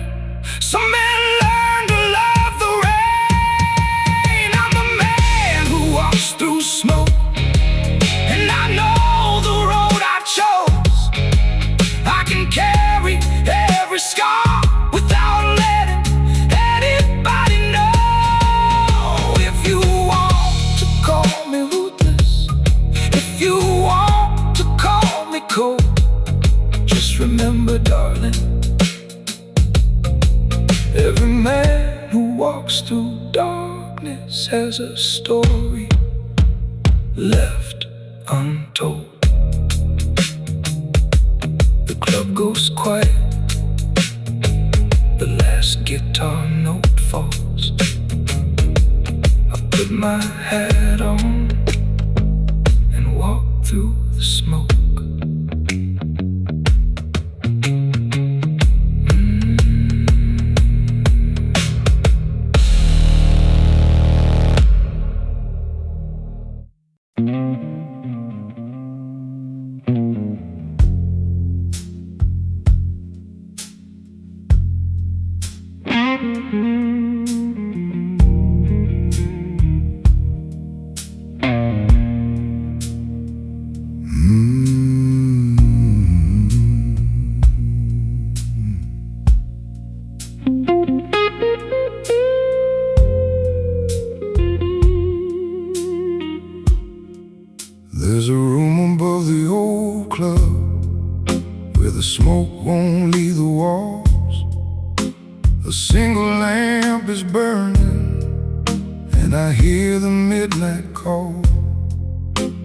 Some men learn to love the rain. I'm the man who walks through smoke, and I know the road I chose. I can carry every scar without letting anybody know. If you want to call me ruthless, if you want to call me cold, just remember, darling, Every man who walks through darkness has a story left untold. The club goes quiet, the last guitar note falls. I put my hat on and walk through the smoke. There's a room above the old club where the smoke won't leave the walls. A single lamp is burning and I hear the midnight call.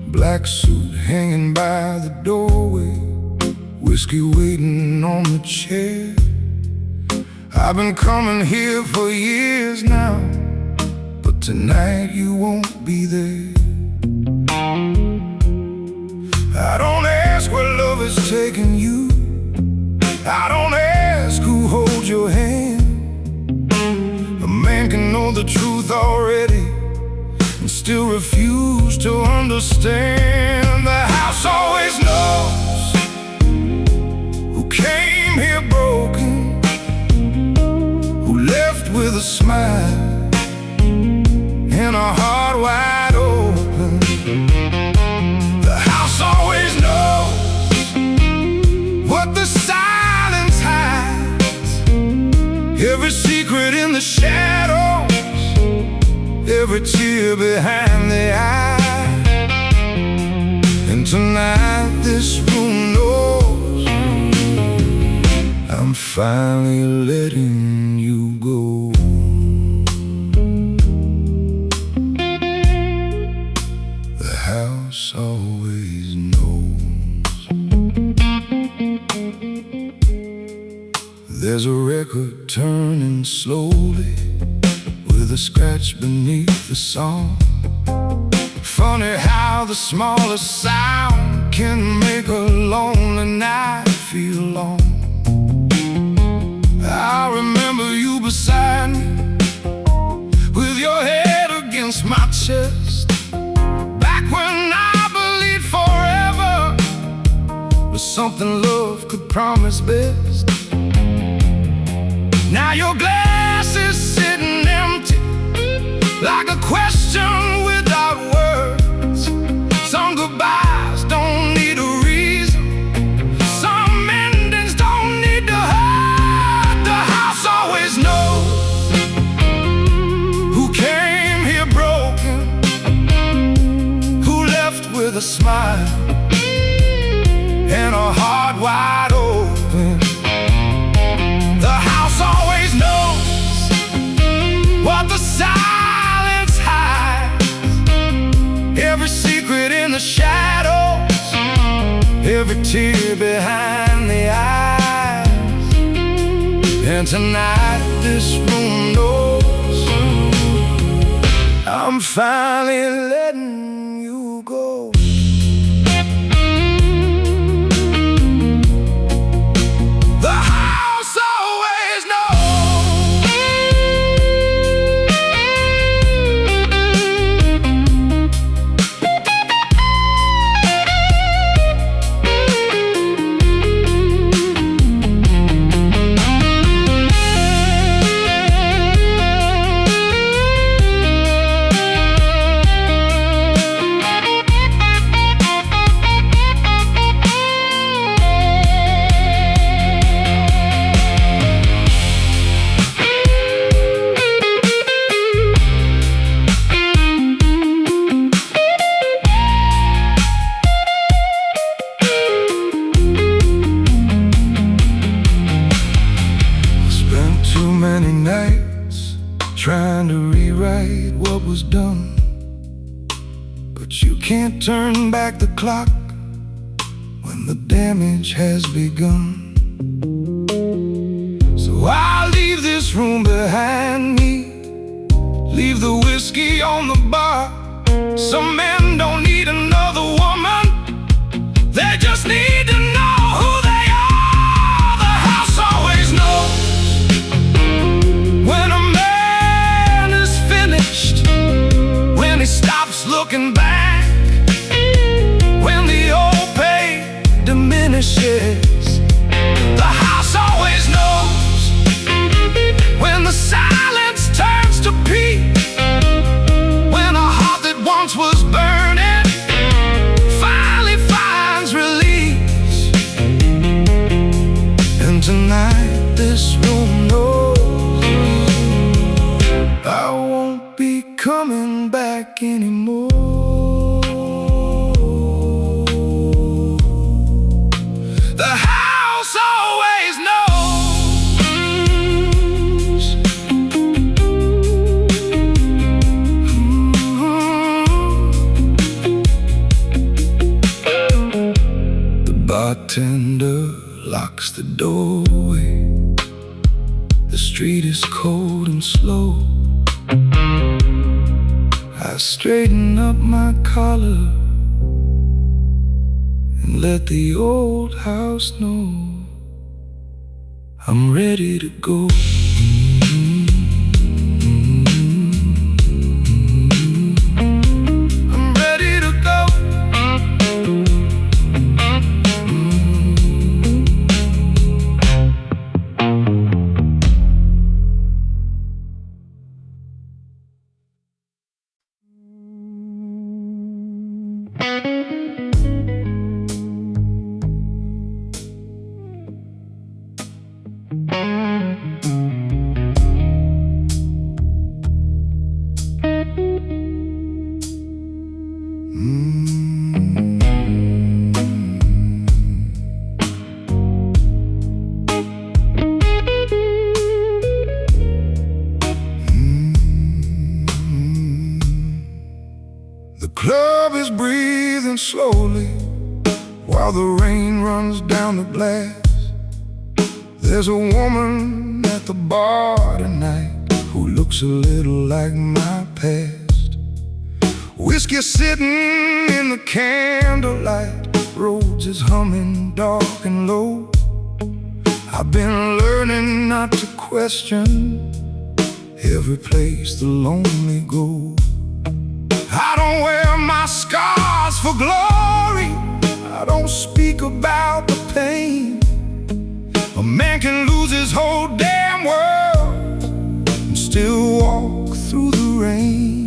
Black suit hanging by the doorway, whiskey waiting on the chair. I've been coming here for years now, but tonight you won't be there. I don't ask where love is taking you, I don't ask who holds your hand. A man can know the truth already and still refuse to understand. The house always knows who came here broken, who left with a smile and a heart wide open. The house always knows what the silence hides, every secret in the shadows, every tear behind the eye. And tonight this room knows I'm finally letting you go. The house always knows. There's a record turning slowly with a scratch beneath the song. Funny how the smallest sound can make a lonely night feel long. I remember you beside me with your head against my chest, back when I believed forever was something love could promise best. Now your glass is sitting empty, like a question without words. Some goodbyes don't need a reason, some endings don't need to hurt. The house always knows who came here broken, who left with a smile and a heart wide open. The house always knows what the silence hides, every secret in the shadows, every tear behind the eyes. And tonight this room knows I'm finally letting you go. The house always turn back the clock when the damage has begun. So I'll leave this room behind me, leave the whiskey on the bar. Some men don't need another woman, they just need to know who they are. The house always knows when a man is finished, when he stops looking back, when the old pain diminishes. The house always knows when the silence turns to peace, when a heart that once was burning finally finds release. And tonight this room knows I won't be coming back anymore. The house always knows. The bartender locks the doorway. The street is cold and slow. I straighten up my collar and let the old house know I'm ready to go. I'm ready to go. The club is breathing slowly while the rain runs down the glass. There's a woman at the bar tonight who looks a little like my past. Whiskey sitting in the candlelight, Rhodes is humming dark and low. I've been learning not to question every place the lonely go. I don't wear my scars for glory, I don't speak about the pain. A man can lose his whole damn world and still walk through the rain.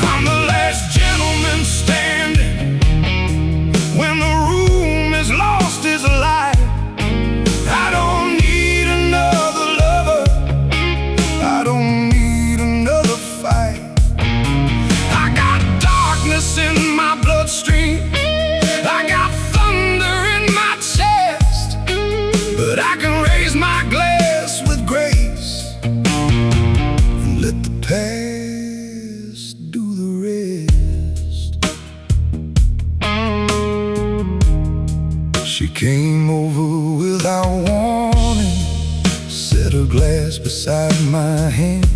I'm the last gentleman standing when the room is lost its light. I don't need another lover, I don't need another fight. I got darkness in my bloodstream, I got thunder in my chest, but I can raise my glass with grace and let the past do the rest. She came over without warning, set her glass beside my hand,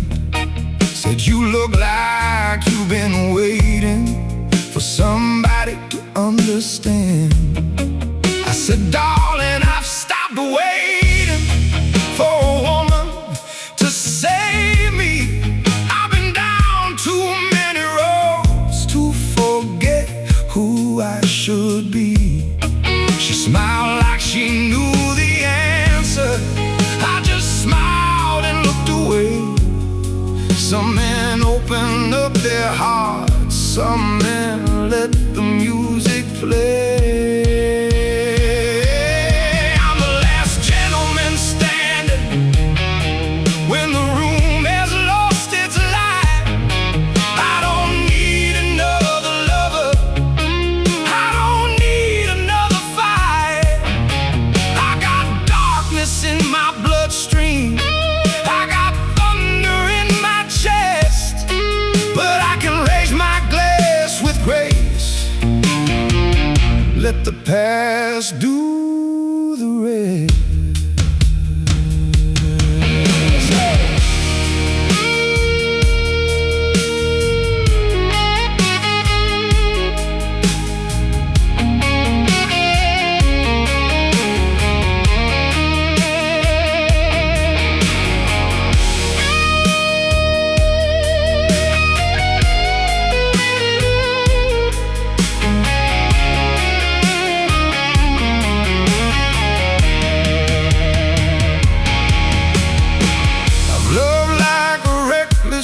said, "You look like you've been waiting for somebody to understand." I said, "Darling, I've stopped waiting for a woman to save me. I've been down too many roads to forget who I should be." She smiled like she knew the answer. I just smiled and looked away. Some men open up their hearts, some men let the music play. I'm the last gentleman standing when the room has lost its light. I don't need another lover, I don't need another fight. I got darkness in my bloodstream, I got thunder in my chest, but I can raise my glass let the past do the rest.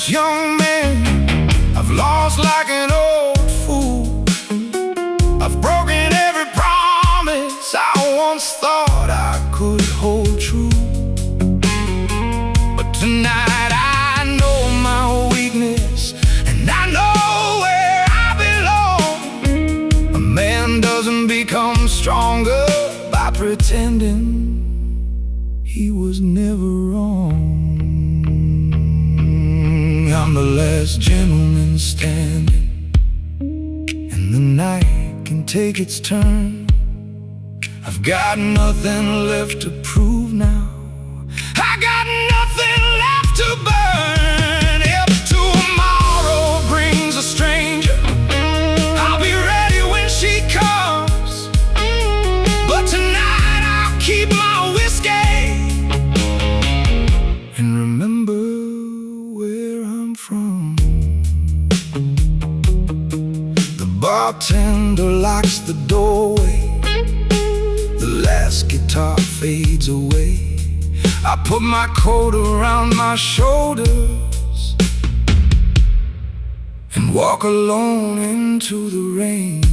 Young man, I've lost like an old fool. I've broken every promise I once thought I could hold true. But tonight I know my weakness, and I know where I belong. A man doesn't become stronger by pretending he was never wrong. I'm the last gentleman standing, and the night can take its turn. I've got nothing left to prove now. I got nothing left to burn. If tomorrow brings a stranger, I'll be ready when she comes. But tonight I'll keep my whiskey and remember where I'm from. The bartender locks the doorway, the last guitar fades away. I put my coat around my shoulders and walk alone into the rain.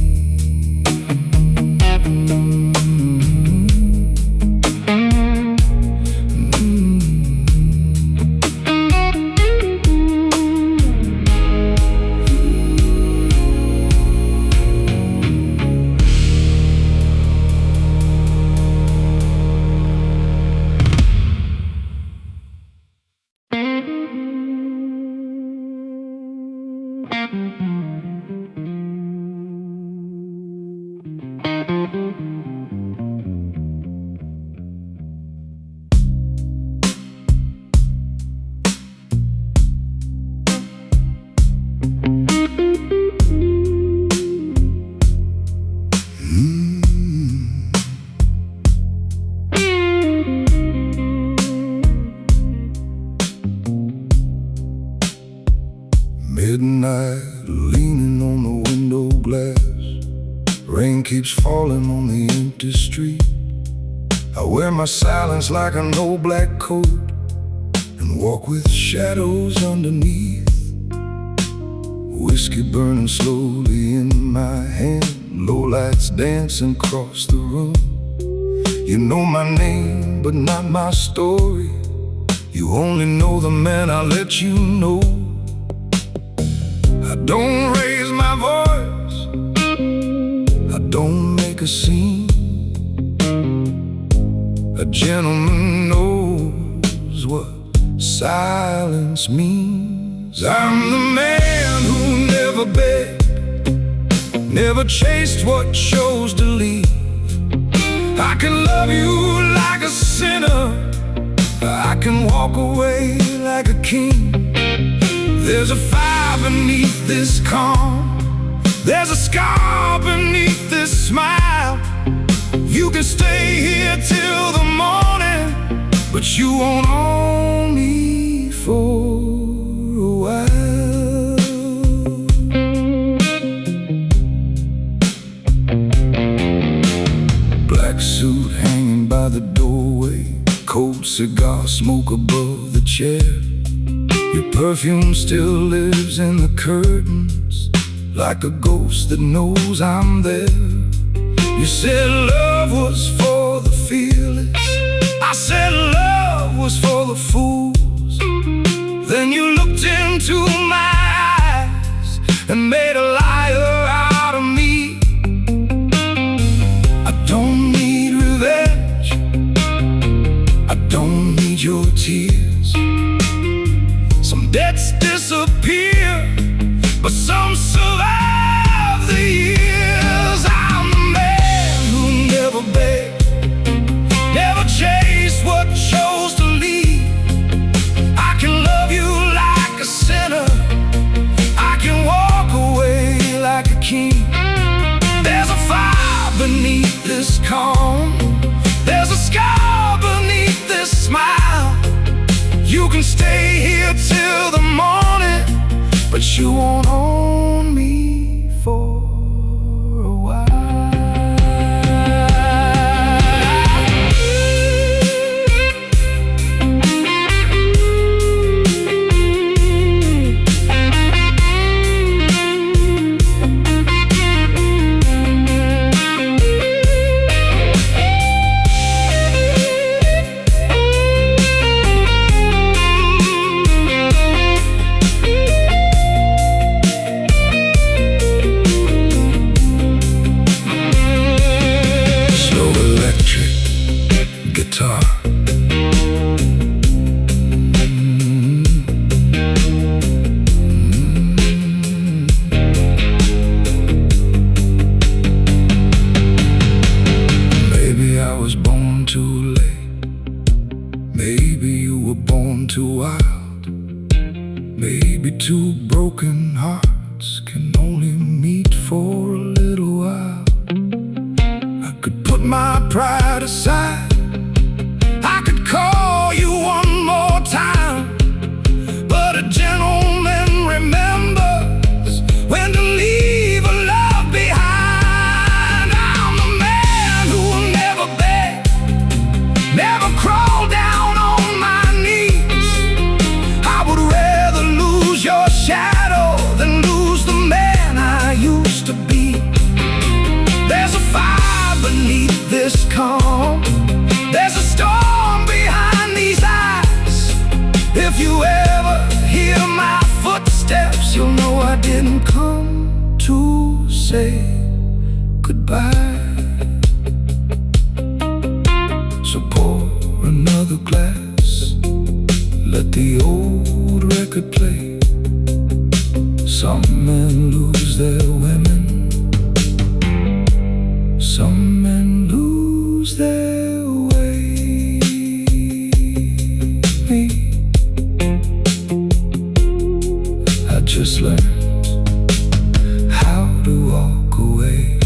Midnight, leaning on the window glass. Rain keeps falling on the empty street. I wear my silence like an old black coat and walk with shadows underneath. Whiskey burning slowly in my hand, low lights dancing across the room. You know my name, but not my story. You only know the man I let you know. I don't raise my voice, I don't make a scene. A gentleman knows what silence means. I'm the man who never begged, never chased what chose to leave. I can love you like a sinner, I can walk away like a king. There's a fire beneath this calm, there's a scar beneath this smile. You can stay here till the morning, but you won't own me for a while. Black suit hanging by the doorway, cold cigar smoke above the chair. Your perfume still lives in the curtains, like a ghost that knows I'm there. You said love was for the fearless, I said love was for the fools. Then you looked into my eyes and made a liar out of me. I don't need revenge, I don't need your tears. Some debts disappear, but some survive the years. I'm the man till the morning, but you won't own me for a while. Guitar. Maybe I was born too late. Maybe you were born too wild. Maybe two broken hearts can only meet for a little while. I could put my pride aside, I could call you one more time, but a gentleman remembers when to leave a love behind. I'm the man who will never beg, never crawl down on my knees. I would rather lose your shadow than lose the man I used to be. There's a fire beneath this calm, there's a storm behind these eyes. If you ever hear my footsteps, you'll know I didn't come to say goodbye. So pour another glass, let the old record play. Some men lose their women, some men lose their way. I just learned how to walk away.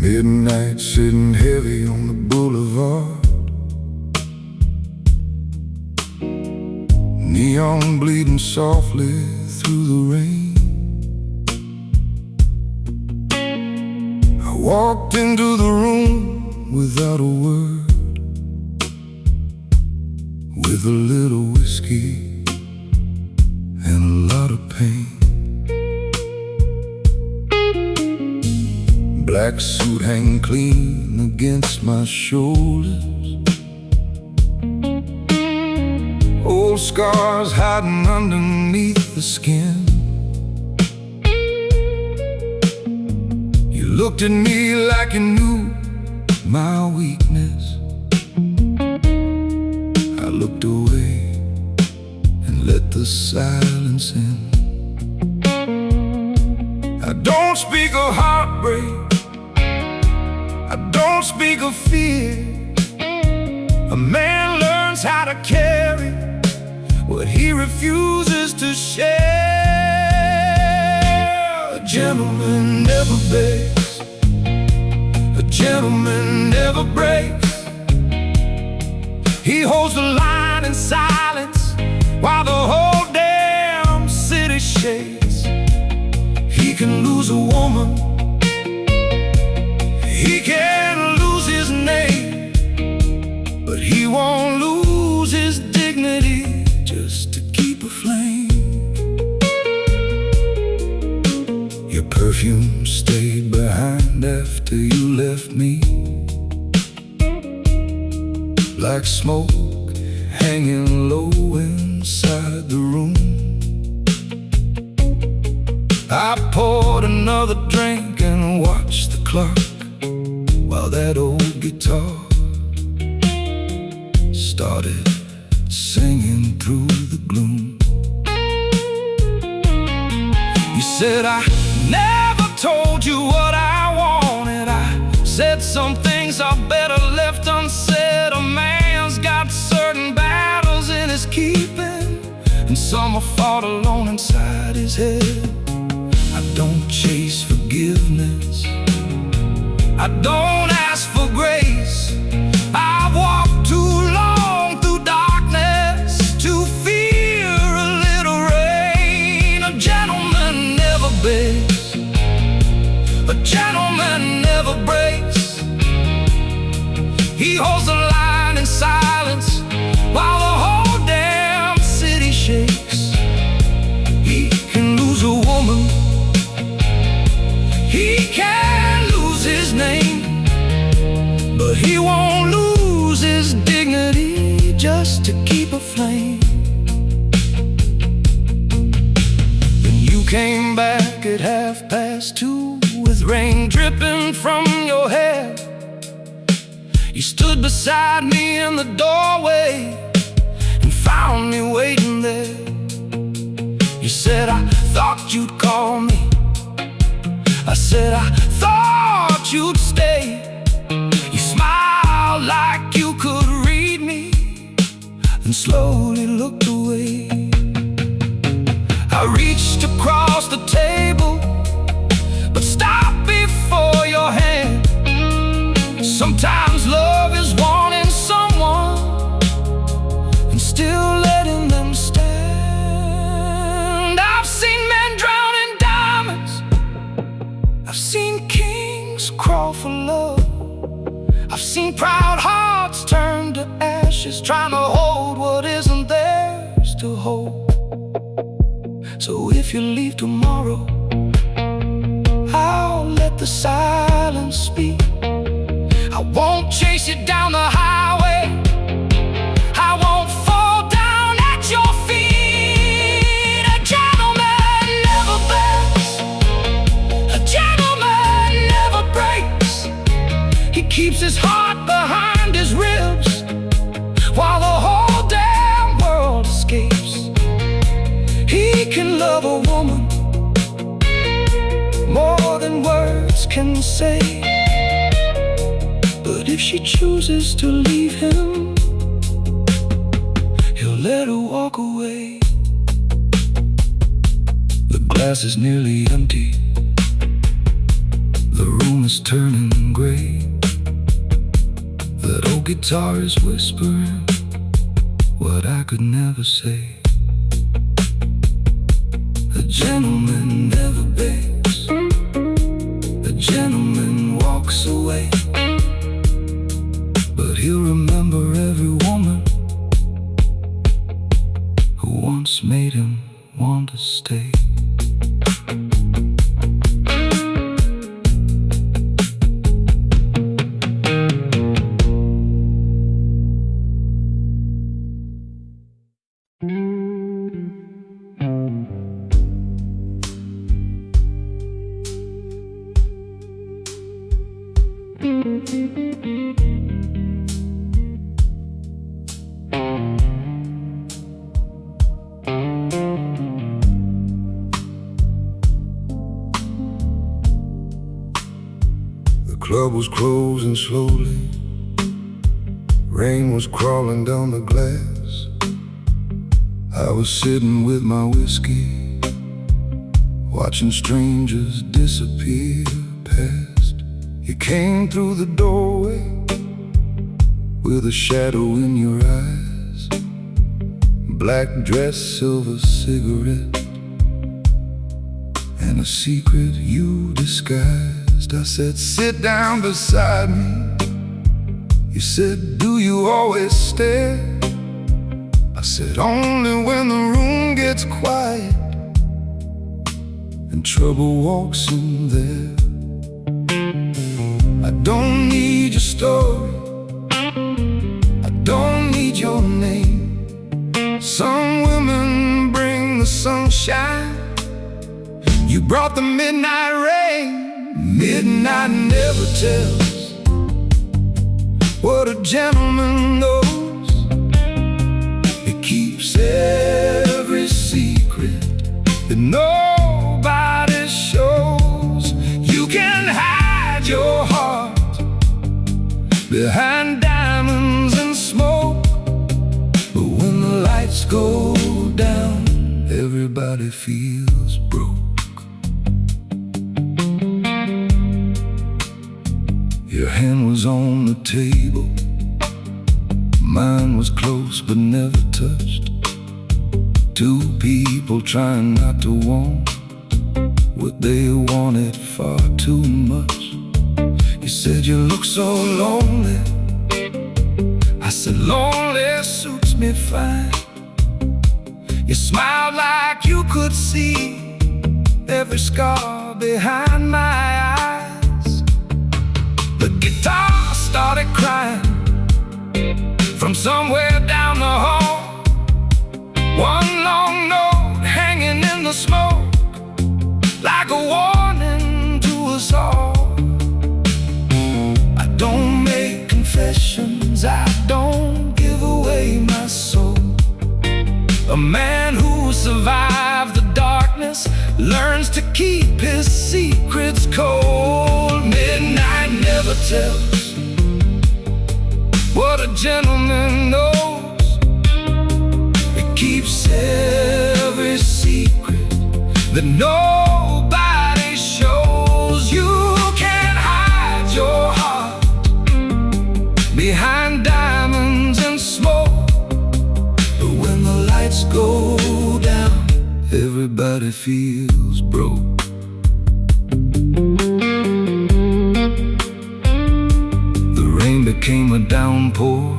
Midnight sitting heavy on the boulevard, neon bleeding softly through the rain. I walked into the room without a word, with a little whiskey and a lot of pain. Black suit hanging clean against my shoulders, old scars hiding underneath the skin. You looked at me like you knew my weakness. I looked away and let the silence in. I don't speak of heartbreak, I don't speak of fear. A man learns how to carry what he refuses to share. A gentleman never begs, a gentleman never breaks. He holds the line in silence while the whole damn city shakes. He can lose a woman, he can lose his name, but he won't lose his dignity just to keep a flame. Your perfume stayed behind after you left me, like smoke hanging low inside the room. I poured another drink and watched the clock that old guitar, started singing through the gloom. You said I never told you what I wanted. I said some things are better left unsaid. A man's got certain battles in his keeping, and some are fought alone inside his head. I don't chase forgiveness, I don't ask for grace. I've walked too long through darkness to fear a little rain. A gentleman never begs, a gentleman never breaks. He holds the line in silence while the whole damn city shakes. He can lose a woman, he can lose his name, but he won't lose his dignity just to keep a flame. Then you came back at 2:30 with rain dripping from your hair. You stood beside me in the doorway and found me waiting there. You said, I thought you'd call me. I said, I thought you'd stay. You smiled like you could read me, then slowly looked away. I reached across the table, but stopped before your hand. Sometimes love is wanting someone and still letting them stand. I've seen men drown in diamonds, I've seen kings crawl for love. I've seen proud hearts turn to ashes, trying to hold what isn't theirs to hold. So if you leave tomorrow, I'll let the silence speak. I won't chase you down the highway, I won't fall down at your feet. A gentleman never begs, a gentleman never breaks. He keeps his heart behind his ribs while the whole damn world escapes. He can love a woman more than words can say, but if she chooses to leave him, he'll let her walk away. The glass is nearly empty, the room is turning gray. That old guitar is whispering what I could never say. A gentleman never begs, a gentleman walks away, but he'll remember every woman who once made him want to stay. The club was closing slowly, rain was crawling down the glass. I was sitting with my whiskey, watching strangers disappear past. You came through the doorway with a shadow in your eyes, black dress, silver cigarette, and a secret you disguised. I said, sit down beside me. You said, do you always stare? I said, only when the room gets quiet and trouble walks in there. I don't need your story, I don't need your name. Some women bring the sunshine, you brought the midnight rain. Midnight never tells what a gentleman knows. He keeps every secret that nobody shows. You can hide your heart behind diamonds and smoke, but when the lights go down, everybody feels broke. Your hand was on the table, mine was close but never touched. Two people trying not to want what they wanted far too much. You said you look so lonely. I said lonely suits me fine. You smiled like you could see every scar behind my eyes. The guitar started crying from somewhere down the hall. One long note hanging in the smoke, like a warning to us all. I don't make confessions, I don't give away my soul. A man who survived the darkness learns to keep his secrets cold. Midnight never tells what a gentleman knows. He keeps every secret that nobody shows. You can't hide your heart behind diamonds and smoke, but when the lights go down, everybody feels broke. The rain became a downpour,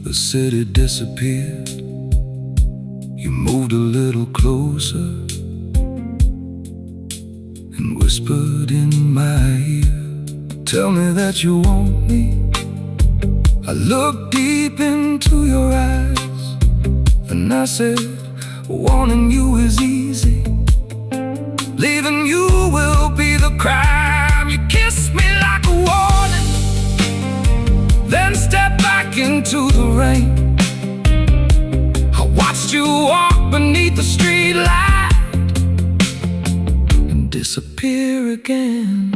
the city disappeared. You moved a little closer and whispered in my ear, tell me that you want me. I looked deep into your eyes and I said, wanting you is easy, leaving you will be the crime. You kissed me like a warning, then stepped back into the rain. I watched you walk beneath the street light and disappear again.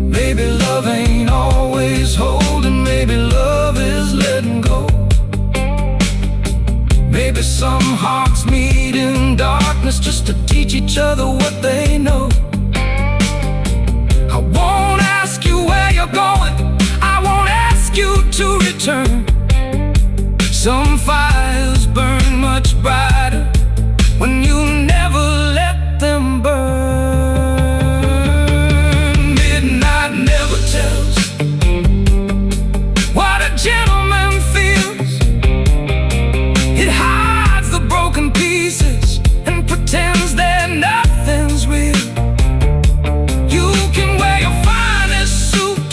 Maybe love ain't always holding, maybe love is letting go. Maybe some hearts meet in darkness just to teach each other what they know. I won't ask you where you're going, I won't ask you to return. Some fires burn much brighter when you never let them burn. Midnight never tells what a gentleman feels. It hides the broken pieces and pretends that nothing's real. You can wear your finest suit,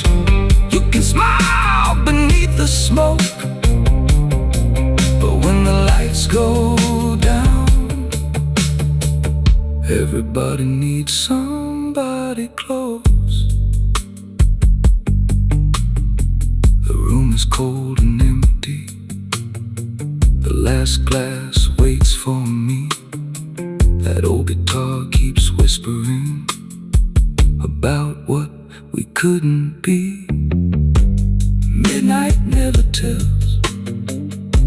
you can smile beneath the smoke, go down, everybody needs somebody close. The room is cold and empty, the last glass waits for me. That old guitar keeps whispering about what we couldn't be. Midnight never tells,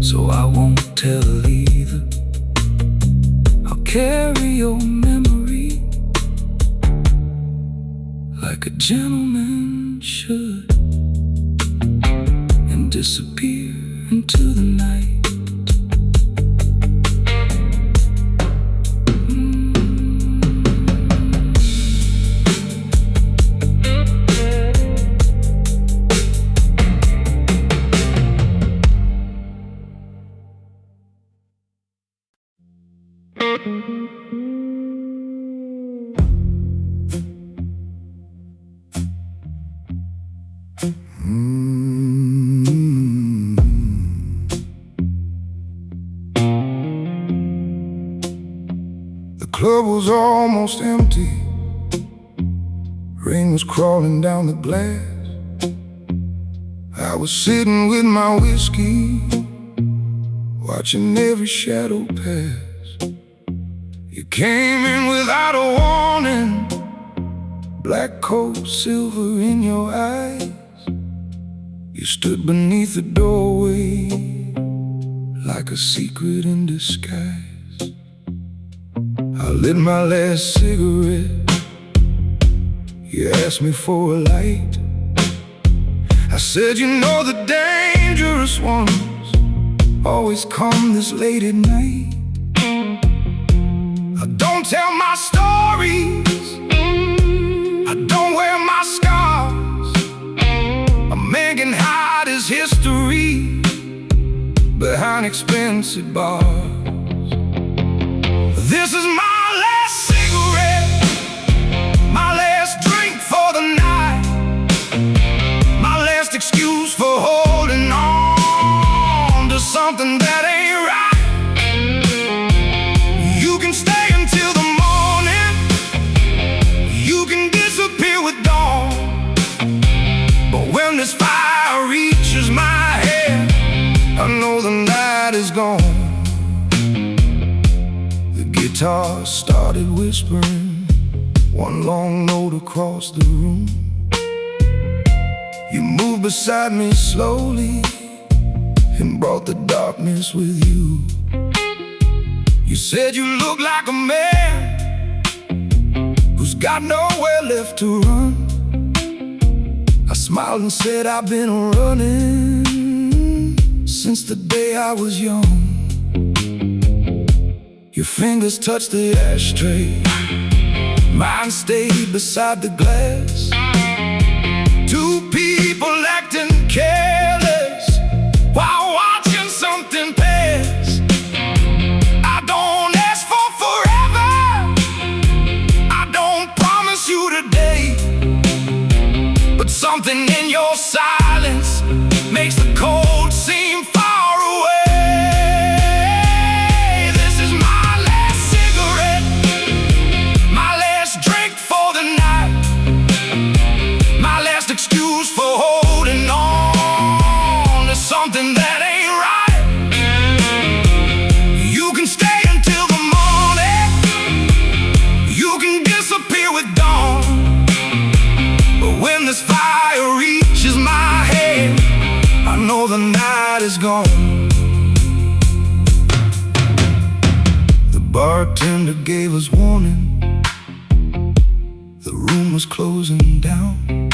so I won't tell either. I'll carry your memory like a gentleman should, and disappear into the night. The club was almost empty. Rain was crawling down the glass. I was sitting with my whiskey, watching every shadow pass. You came in without a warning, black coat, silver in your eyes. You stood beneath the doorway like a secret in disguise. I lit my last cigarette. You asked me for a light. I said, you know the dangerous ones always come this late at night. I don't tell my stories, I don't wear my scars. A man can hide his history behind expensive bars. This is my last cigarette, my last drink for the night, my last excuse for holding on to something that ain't right. You can stay until the morning, you can disappear with dawn, but when this fire reaches my head, I know the night is gone. The guitar started whispering one long note across the room. You moved beside me slowly and brought the darkness with you. You said you look like a man who's got nowhere left to run. I smiled and said, I've been running since the day I was young. Your fingers touched the ashtray, mine stayed beside the glass. Two people acting careless while watching something pass. I don't ask for forever, I don't promise you today, but something in your silence makes the cold seem far away. This is my last cigarette, my last drink for the night, my last excuse for holding on to something that ain't right. You can stay until the morning, you can disappear with dawn, but when this fire reaches my head, I know the night is gone. The bartender gave us warning, the room was closing down.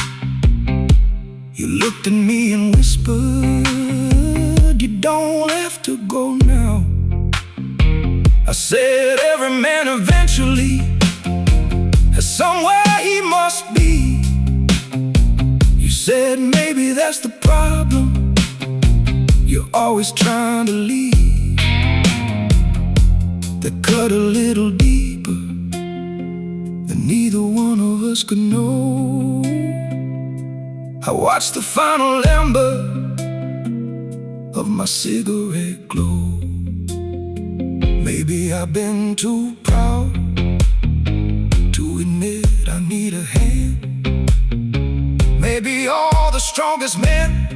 You looked at me and whispered, you don't have to go now. I said, every man eventually has somewhere he must be. You said, maybe that's the problem, you're always trying to leave. That cut a little deeper than neither one of us could know. I watched the final ember of my cigarette glow. Maybe I've been too proud to admit I need a hand. Maybe all the strongest men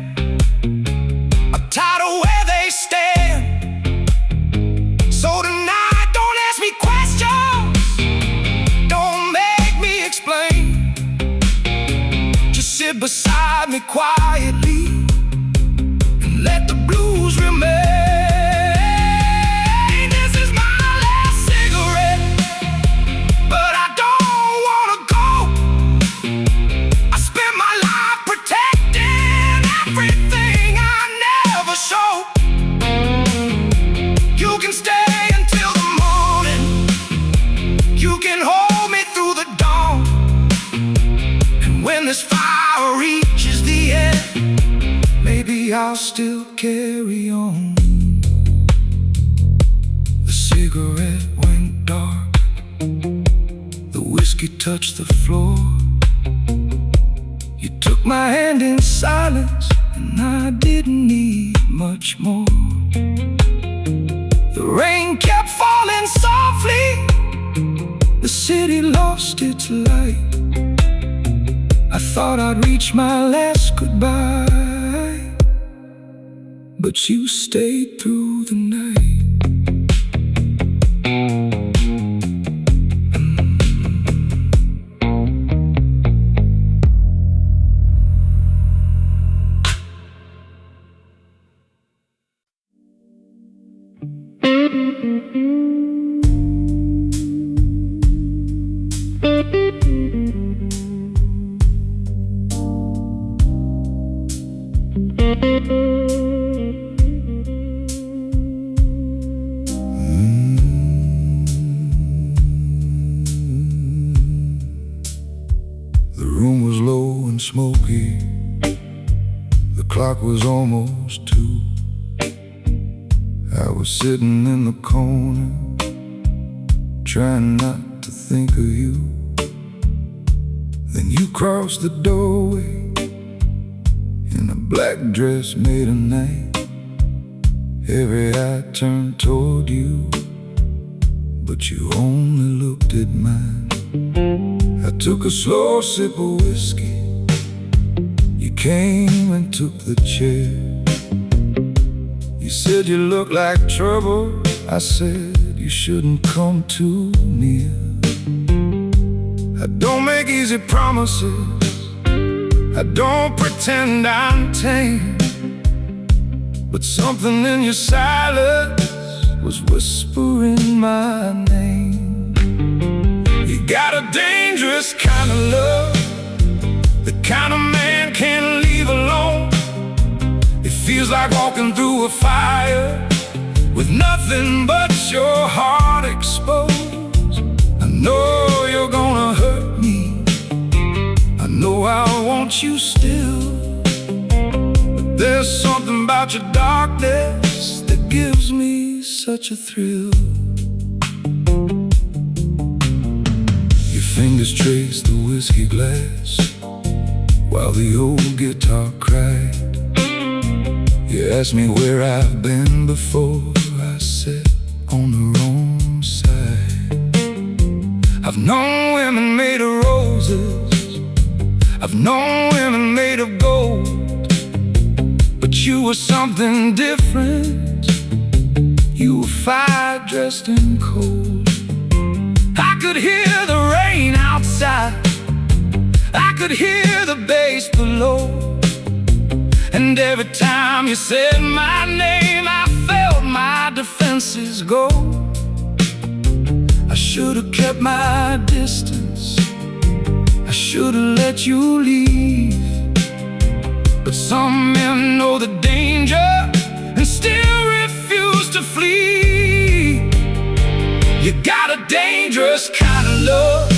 are tired of where they stand. So tonight, don't ask me questions, don't make me explain. Just sit beside me quietly and let the blues remain. This is my last cigarette, but I don't wanna go. I spent my life protecting everything I never show. You can stay until the morning, you can hold me through the dawn, and when this fire reaches the end, maybe I'll still carry on. The cigarette went dark, the whiskey touched the floor. You took my hand in silence, and I didn't need much more. The rain kept falling softly, the city lost its light. I thought I'd reach my last goodbye, but you stayed through the night. The room was low and smoky. The clock was almost 2. I was sitting in the corner, trying not to think of you. Then you crossed the doorway in a black dress made of night. Every eye turned toward you, but you only looked at mine. I took a slow sip of whiskey. You came and took the chair. You said you looked like trouble. I said you shouldn't come too near. I don't make easy promises. I don't pretend I'm tame, but something in your silence was whispering my name. You got a dangerous kind of love, the kind of man can't leave alone. It feels like walking through a fire with nothing but your heart exposed. I know you're gonna hurt me, I know I want you still, but there's something about your darkness that gives me such a thrill. Your fingers trace the whiskey glass while the old guitar cried. You asked me where I've been before. I said on the wrong side. I've known women made of roses, I've known women made of gold, but you were something different. You were fire dressed in cold. I could hear the rain outside, I could hear the bass below, and every time you said my name, I felt my defenses go. I should have kept my distance, I should have let you leave, but some men know the danger and still refuse to flee. You got a dangerous kind of love,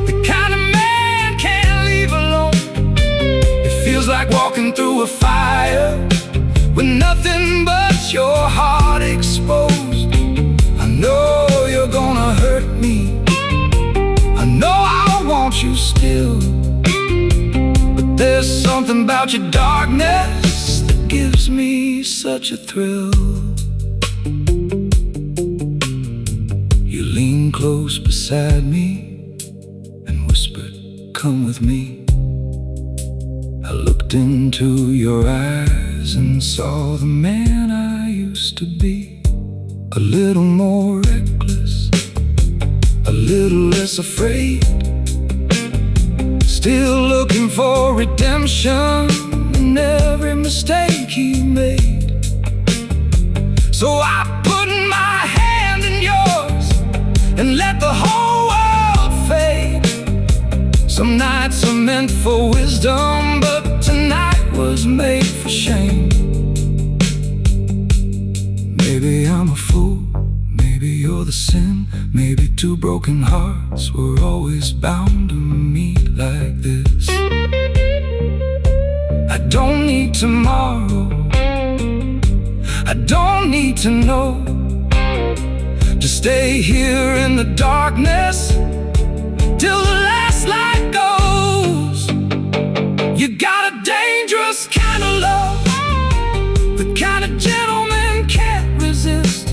the kind of man can't leave alone. It feels like walking through a fire with nothing but your heart exposed. I know you're gonna hurt me, I know I want you still, but there's something about your darkness that gives me such a thrill. You leaned close beside me and whispered, "Come with me." I looked into your eyes and saw the man I used to be. A little more reckless, a little less afraid, still looking for redemption in every mistake he made. So I put my hand in yours and let the whole world fade. Some nights are meant for wisdom, but tonight was made for shame. Maybe I'm a fool, maybe you're the sin, maybe two broken hearts were always bound to meet like this. I don't need tomorrow, I don't need to know, to stay here in the darkness till the last light goes. You got a dangerous kind of love, the kind of gentleman can't resist.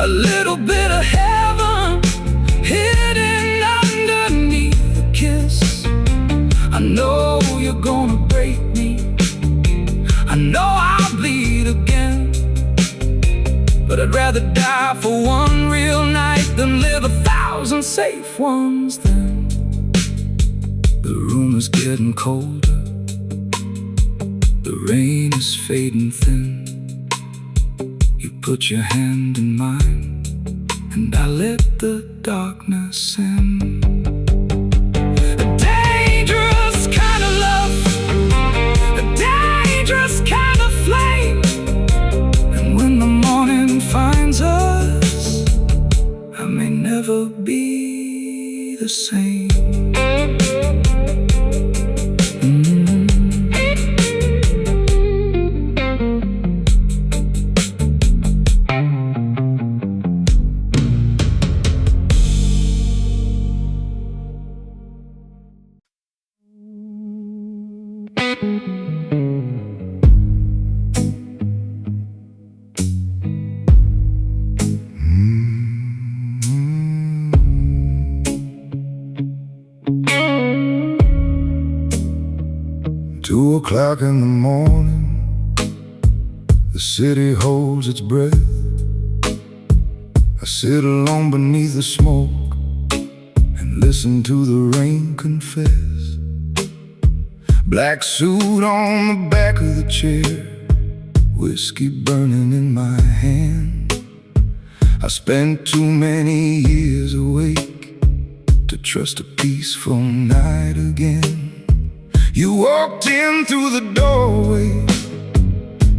A little bit of heaven hidden underneath the kiss. I know you're gonna break me, I know I'll bleed But I'd rather die for one real night than live 1,000 safe ones. Then the room is getting colder, the rain is fading thin. You put your hand in mine, and I let the darkness in. A dangerous kind of love, a dangerous kind of flame. And when the morning finds us, I may never be the same. Two o'clock in the morning, the city holds its breath. I sit alone beneath the smoke and listen to the rain confess. Black suit on the back of the chair, whiskey burning in my hand. I spent too many years awake to trust a peaceful night again. You walked in through the doorway,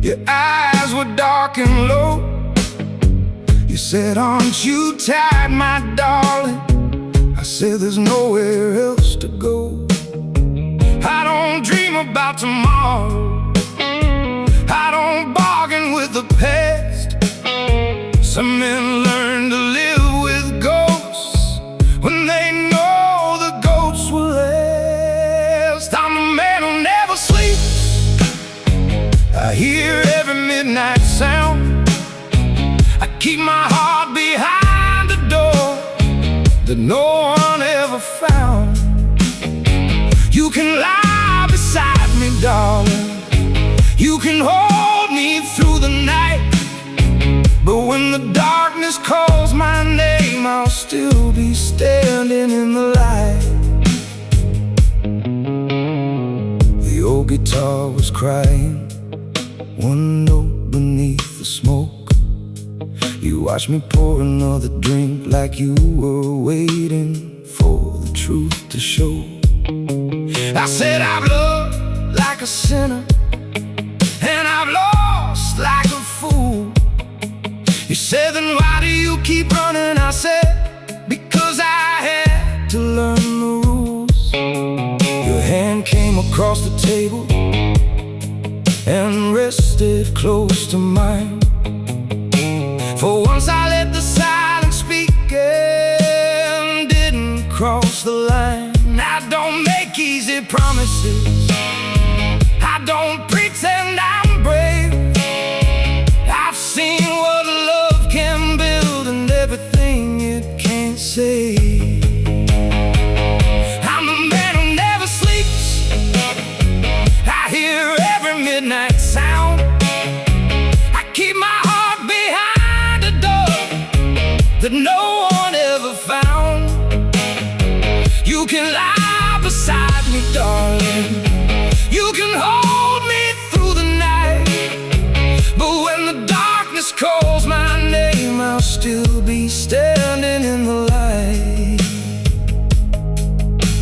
your eyes were dark and low. You said, "Aren't you tired, my darling?" I said, "There's nowhere else to go." I don't dream about tomorrow, I don't bargain with the past. Some men learn to live with ghosts when they know the ghosts will last. I'm the man who never sleeps, I hear every midnight sound. I keep my heart behind a door that no one ever found. You can lie beside me, darling, you can hold me through the night. But when the darkness calls my name, I'll still be standing in the light. The old guitar was crying, one note beneath the smoke. You watched me pour another drink like you were waiting for the truth to show. I said, "I've loved like a sinner, and I've lost like a fool." You said, "Then why do you keep running?" I said, "Because I had to learn the rules." Your hand came across the table and rested close to mine. For once I let the silence speak and didn't cross the line. I don't make easy promises, I don't pretend I'm brave. I've seen what love can build and everything it can't save. I'm the man who never sleeps, I hear every midnight sound. I keep my heart behind a door that no one ever found. You can lie beside me, darling, you can hold me through the night. But when the darkness calls my name, I'll still be standing in the light.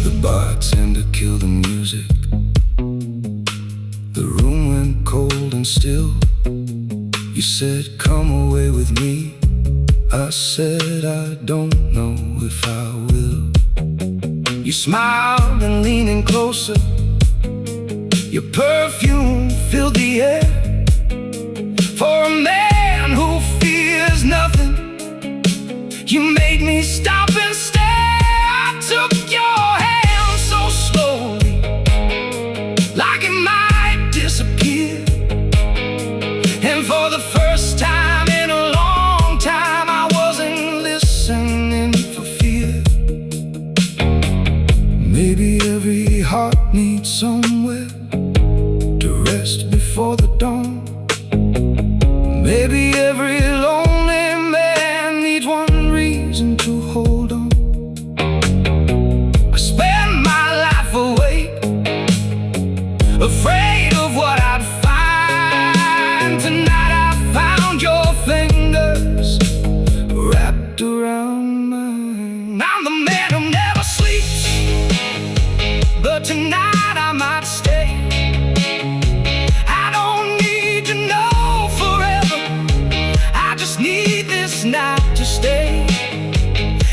The bartender killed the music, the room went cold and still. You said, "Come away with me." I said, "I don't know if I will." You smiled and leaning closer, your perfume filled the air. For a man who fears nothing, you made me stop and stare. I took your hand so slowly, like it might disappear. And for the first time in a long time, I wasn't listening for fear. Maybe every heart needs somewhere to rest before the dawn. Maybe promise not to stay.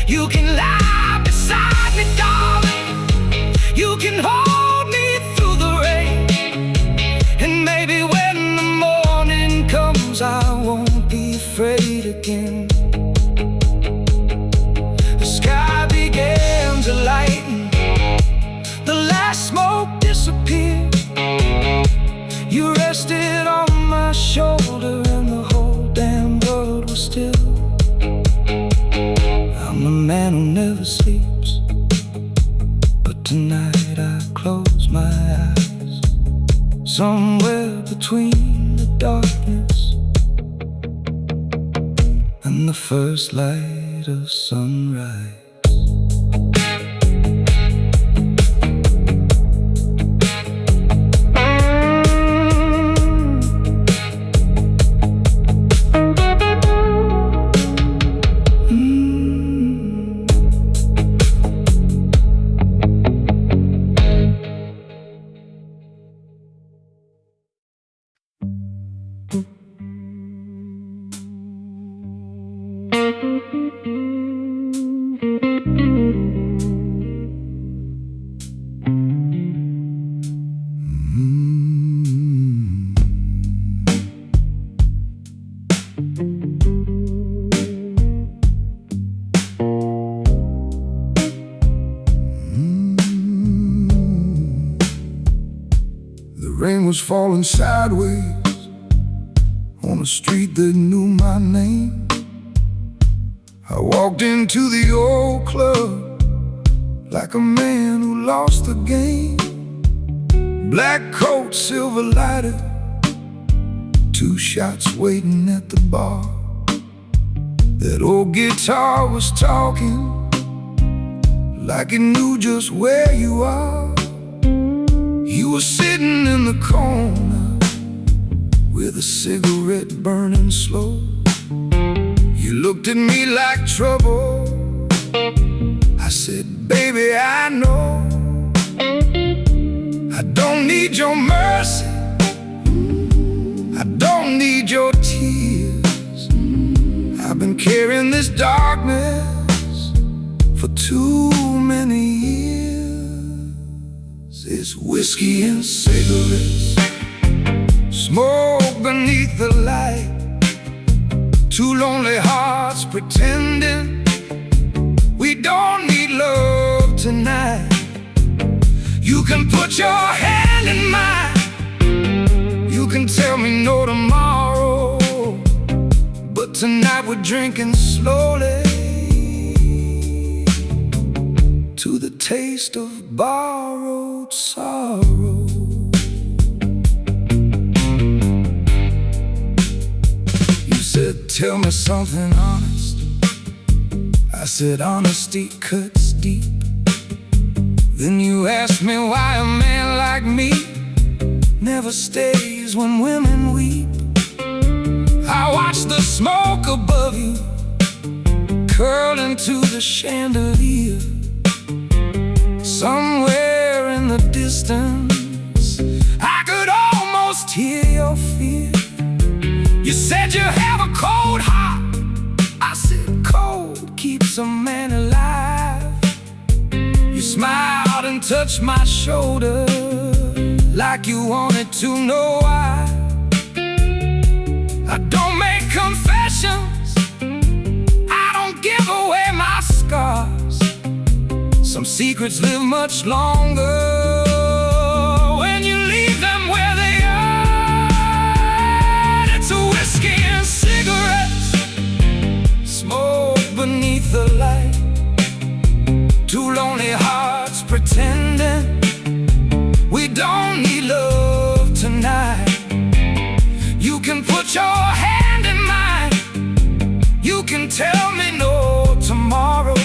You can lie beside me, darling. You can hold me through the rain. And maybe when the morning comes, I won't be afraid again. The sky began to lighten. The last smoke disappeared. You rested on my shoulder and the whole damn world was still. I'm a man who never sleeps, but tonight I close my eyes. Somewhere between the darkness and the first light of sunrise. The rain was falling sideways on a street that knew my name. I walked into the old club like a man who lost the game. Black coat, silver lighter, 2 shots waiting at the bar. That old guitar was talking like it knew just where you are. You were sitting in the corner with a cigarette burning slow. You looked at me like trouble. I said, baby, I know I don't need your mercy, I don't need your tears. I've been carrying this darkness for too many years. It's whiskey and cigarettes, smoke beneath the light, 2 lonely hearts pretending we don't need love tonight. You can put your hand in mine, you can tell me no tomorrow, but tonight we're drinking slowly to the taste of borrowed sorrow. You said, tell me something honest. I said, honesty cuts deep. Then you asked me why a man like me never stays when women weep. I watched the smoke above you curl into the chandelier. Somewhere in the distance I could almost hear your fear. You said you have a cold heart. I said cold keeps a man alive. You smiled and touched my shoulder like you wanted to know why. I don't make confessions, I don't give away my scars. Some secrets live much longer when you leave them where they are. It's a whiskey and cigarettes, smoke beneath the light, 2 lonely hearts pretending we don't need love tonight. You can put your hand in mine, you can tell me no tomorrow,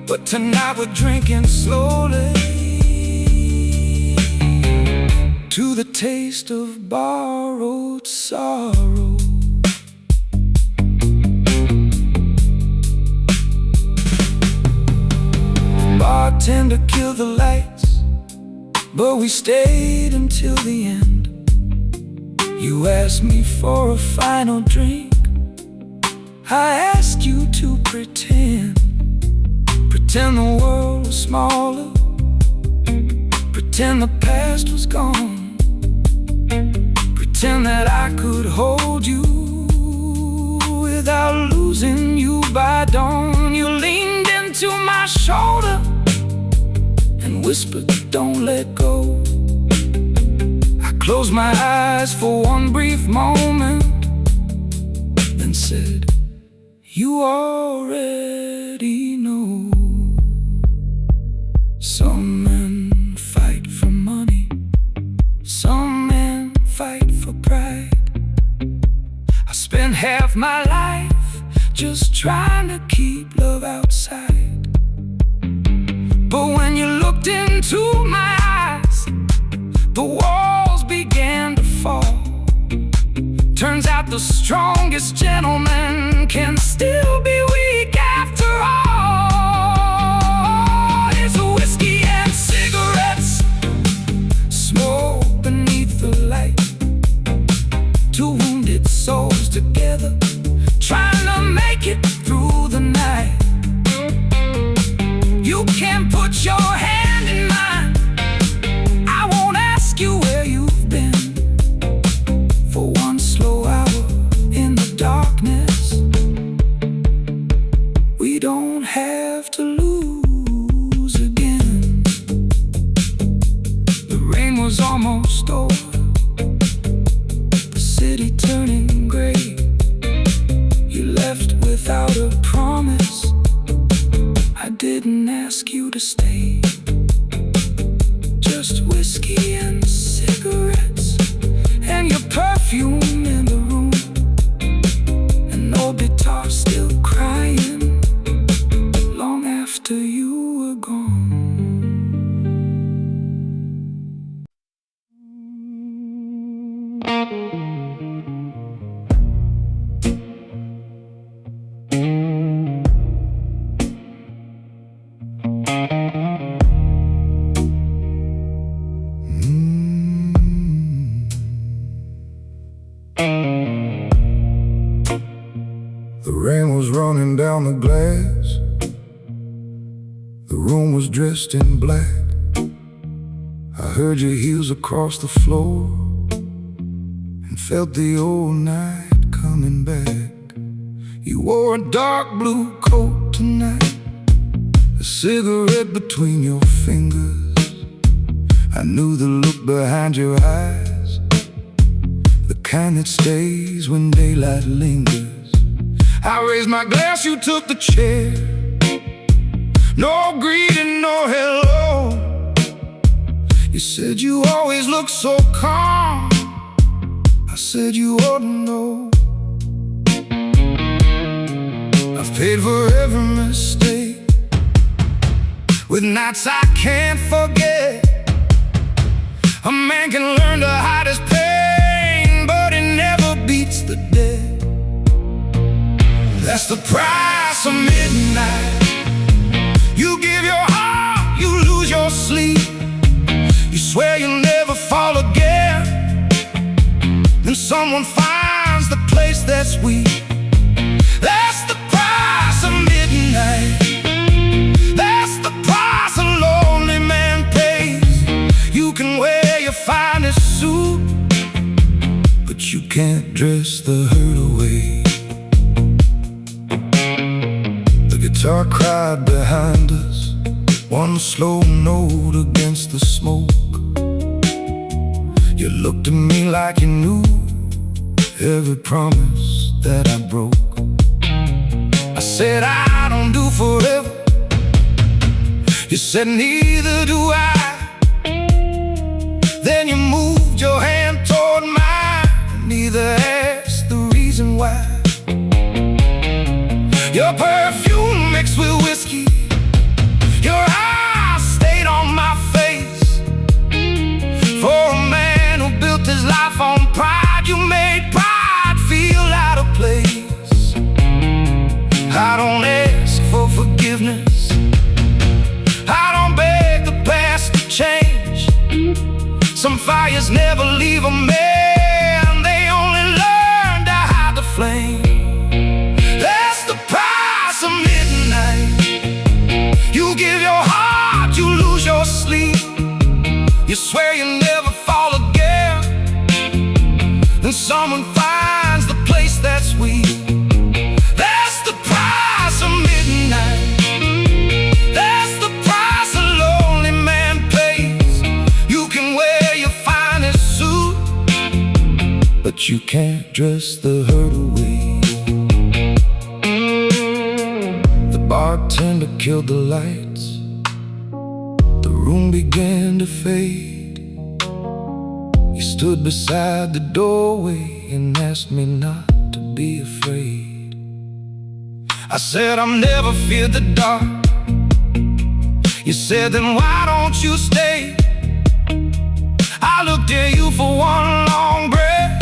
but tonight we're drinking slowly to the taste of borrowed sorrow. Bartender killed the lights, but we stayed until the end. You asked me for a final drink, I asked you to pretend the world was smaller, pretend the past was gone, pretend that I could hold you without losing you by dawn. You leaned into my shoulder and whispered, don't let go. I closed my eyes for one brief moment, then said, you already know. Some men fight for money, some men fight for pride. I spent half my life just trying to keep love outside. But when you looked into my eyes, the walls began to fall. Turns out the strongest gentleman can still be weak after all. It's whiskey and cigarettes, smoke beneath the light. Two wounded souls together, trying to make it through the night. You can put your hand in mine, I won't ask you where you've been. For one slow hour in the darkness, we don't have to lose again. The rain was almost over, the city turning gray. You left without a promise, I didn't ask you to stay. Just whiskey and cigarettes, and your perfume in the room, an old guitar still crying long after you were gone. The rain was running down the glass, the room was dressed in black. I heard your heels across the floor and felt the old night coming back. You wore a dark blue coat tonight, a cigarette between your fingers. I knew the look behind your eyes, the kind that stays when daylight lingers. I raised my glass, you took the chair. No greeting, no hello. You said you always look so calm, I said you ought to know. I've paid for every mistake, with nights I can't forget. A man can learn to hide his pain, but it never beats the dead. That's the price of midnight. You give your heart, you lose your sleep. You swear you'll never fall again. Then someone finds the place that's weak. That's the price of midnight. That's the price a lonely man pays. You can wear your finest suit, but you can't dress the hurt away. The guitar cried behind us, one slow note against the smoke. You looked at me like you knew every promise that I broke. I said I don't do forever. You said neither do I. Then you moved your hand toward mine, neither asked the reason why. Your perfume mixed with whiskey, your eyes stayed on my face. For a man who built his life on pride, you made pride feel out of place. I don't ask for forgiveness, I don't beg the past to change. Some fires never leave a man, they only learn to hide the flame. You swear you'll never fall again. Then someone finds the place that's sweet. That's the price of midnight. That's the price a lonely man pays. You can wear your finest suit, but you can't dress the hurt away. The bartender killed the lights. The room began to fade. He stood beside the doorway and asked me not to be afraid. I said I've never feared the dark. You said, then why don't you stay? I looked at you for one long breath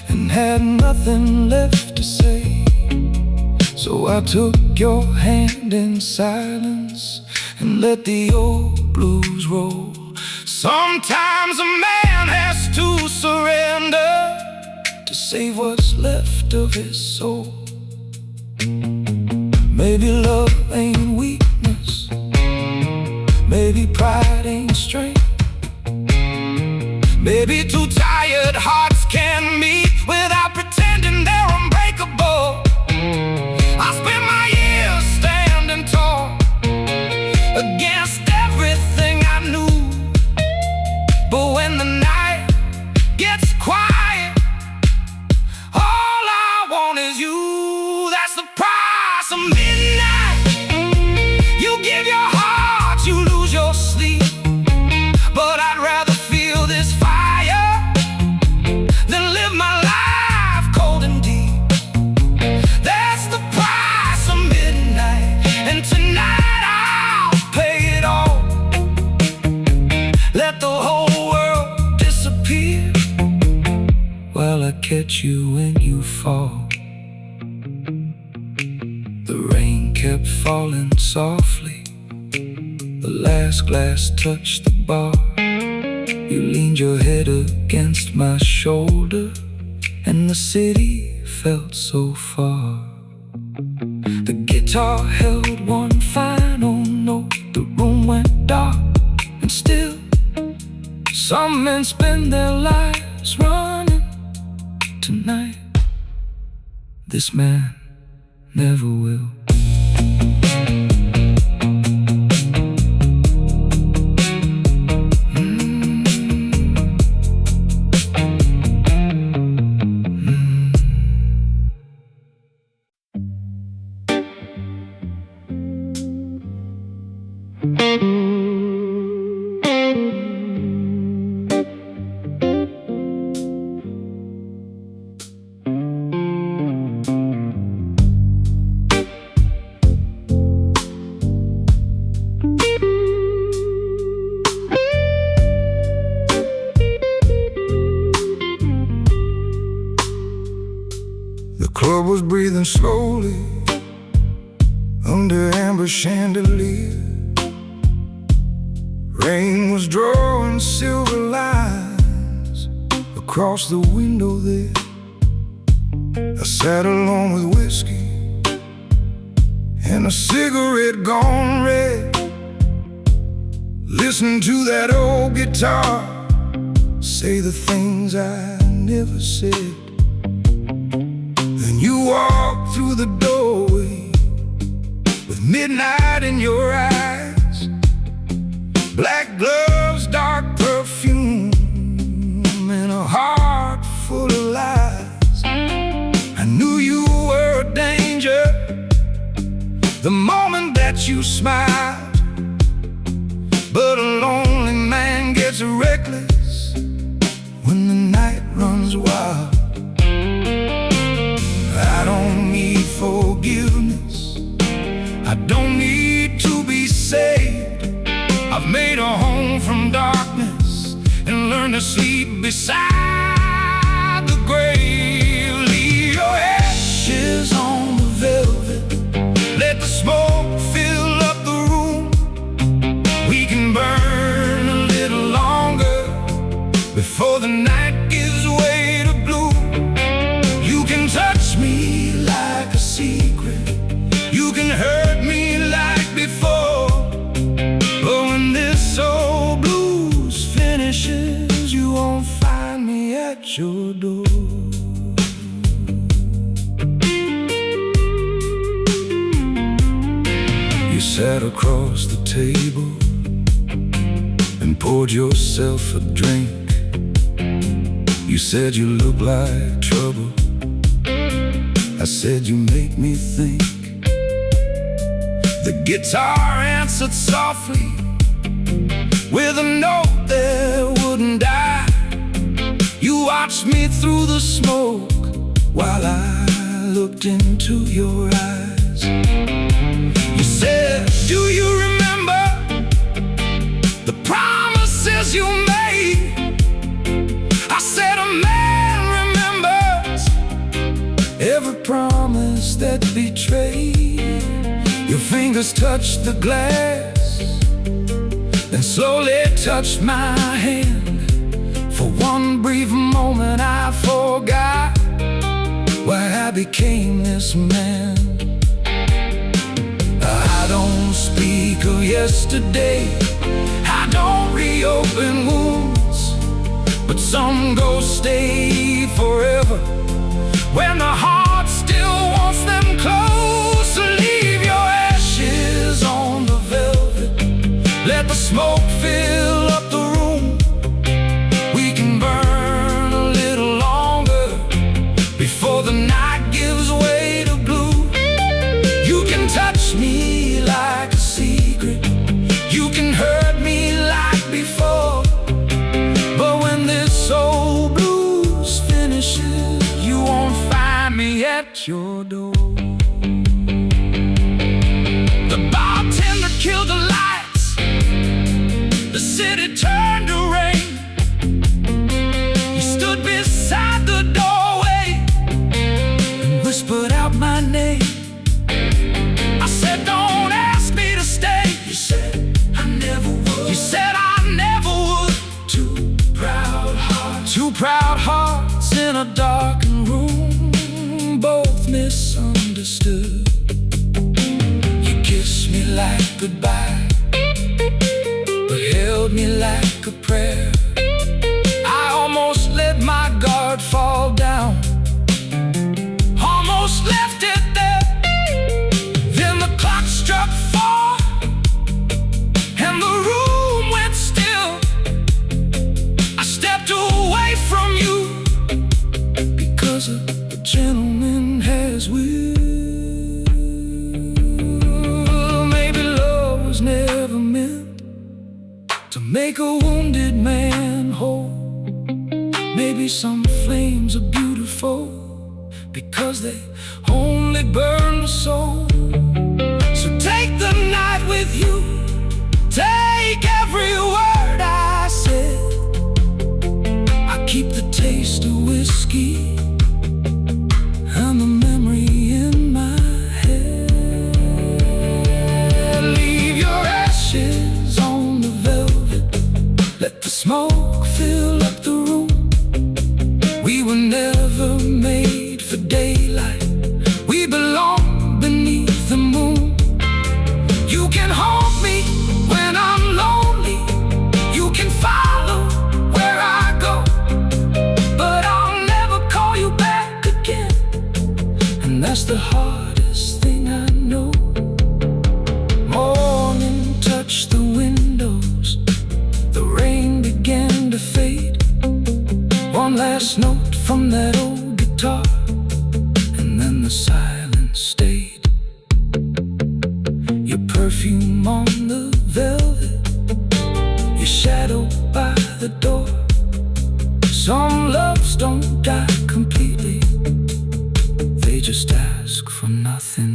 and had nothing left to say. So I took your hand in silence and let the old blues roll. Sometimes a man has to surrender to save what's left of his soul. Maybe love ain't weakness, maybe pride ain't strength. Maybe two tired hearts can meet without pretending they're unbreakable. I spent my years standing tall against everything I knew. But when the night gets quiet, all I want is you. That's the price of midnight. You give your heart, you lose your sleep. But I'd rather feel this fire than live my life cold and deep. That's the price of midnight. And tonight I'll pay it all. Let the whole world disappear while I catch you when you fall. The rain kept falling softly. The last glass touched the bar. You leaned your head against my shoulder, and the city felt so far. The guitar held one final note. The room went dark and still. Some men spend their lives running. Tonight, this man never will. The club was breathing slowly under amber chandelier. Rain was drawing silver lines across the window there. I sat alone with whiskey and a cigarette gone red, listening to that old guitar say the things I never said. Then you walked through the doorway with midnight in your eyes, black gloves, dark perfume, and a heart full of lies. I knew you were a danger the moment that you smiled, but a lonely man gets reckless when the night runs wild. I don't need forgiveness, I don't need to be saved. I've made a home from darkness and learned to sleep beside the grave. Leave your ashes on the velvet, let the smoke fill up the room. We can burn a little longer before the night gives way to blue. sat across the table and poured yourself a drink. You said you look like trouble. I said you make me think. The guitar answered softly with a note that wouldn't die. You watched me through the smoke while I looked into your eyes. You said, do you remember the promises you made? I said, a man remembers every promise that betrayed. Your fingers touched the glass, then slowly touched my hand. For one brief moment I forgot why I became this man. I don't speak of yesterday, I don't reopen wounds, but some ghosts stay forever when the heart still wants them close. So leave your ashes on the velvet, let the smoke fill up the room. We can burn a little longer before the night gives way to blue. You can touch me like a secret, you can hurt me like before, but when this old blues finishes, you won't find me at your door. The bartender killed the lights, the city turned to rain. You stood beside the doorway and whispered out my name. I said, don't ask me to stay. You said, I never would. You said, I never would. Two proud hearts in a darkened room, both misunderstood. You kissed me like goodbye, but held me like a prayer. I almost let my guard fall down, almost left it there. Then the clock struck 4 and the room went still. I stepped away from you because a gentleman has will. Maybe love was never meant to make a wounded man whole. Maybe some flames are beautiful because they only burn the soul. So take the night with you, take every word I said. I keep the taste of whiskey and the memory in my head. Leave your ashes on the velvet, let the smoke fill up the room. We were never made for daylight, we belong beneath the moon. You can hold me when I'm lonely, you can follow where I go, but I'll never call you back again, and that's the hardest thing I know. Morning touched the windows, the rain began to fade. One last note from that old guitar, and then the silence stayed. Your perfume on the velvet, your shadow by the door. Some loves don't die completely, they just ask for nothing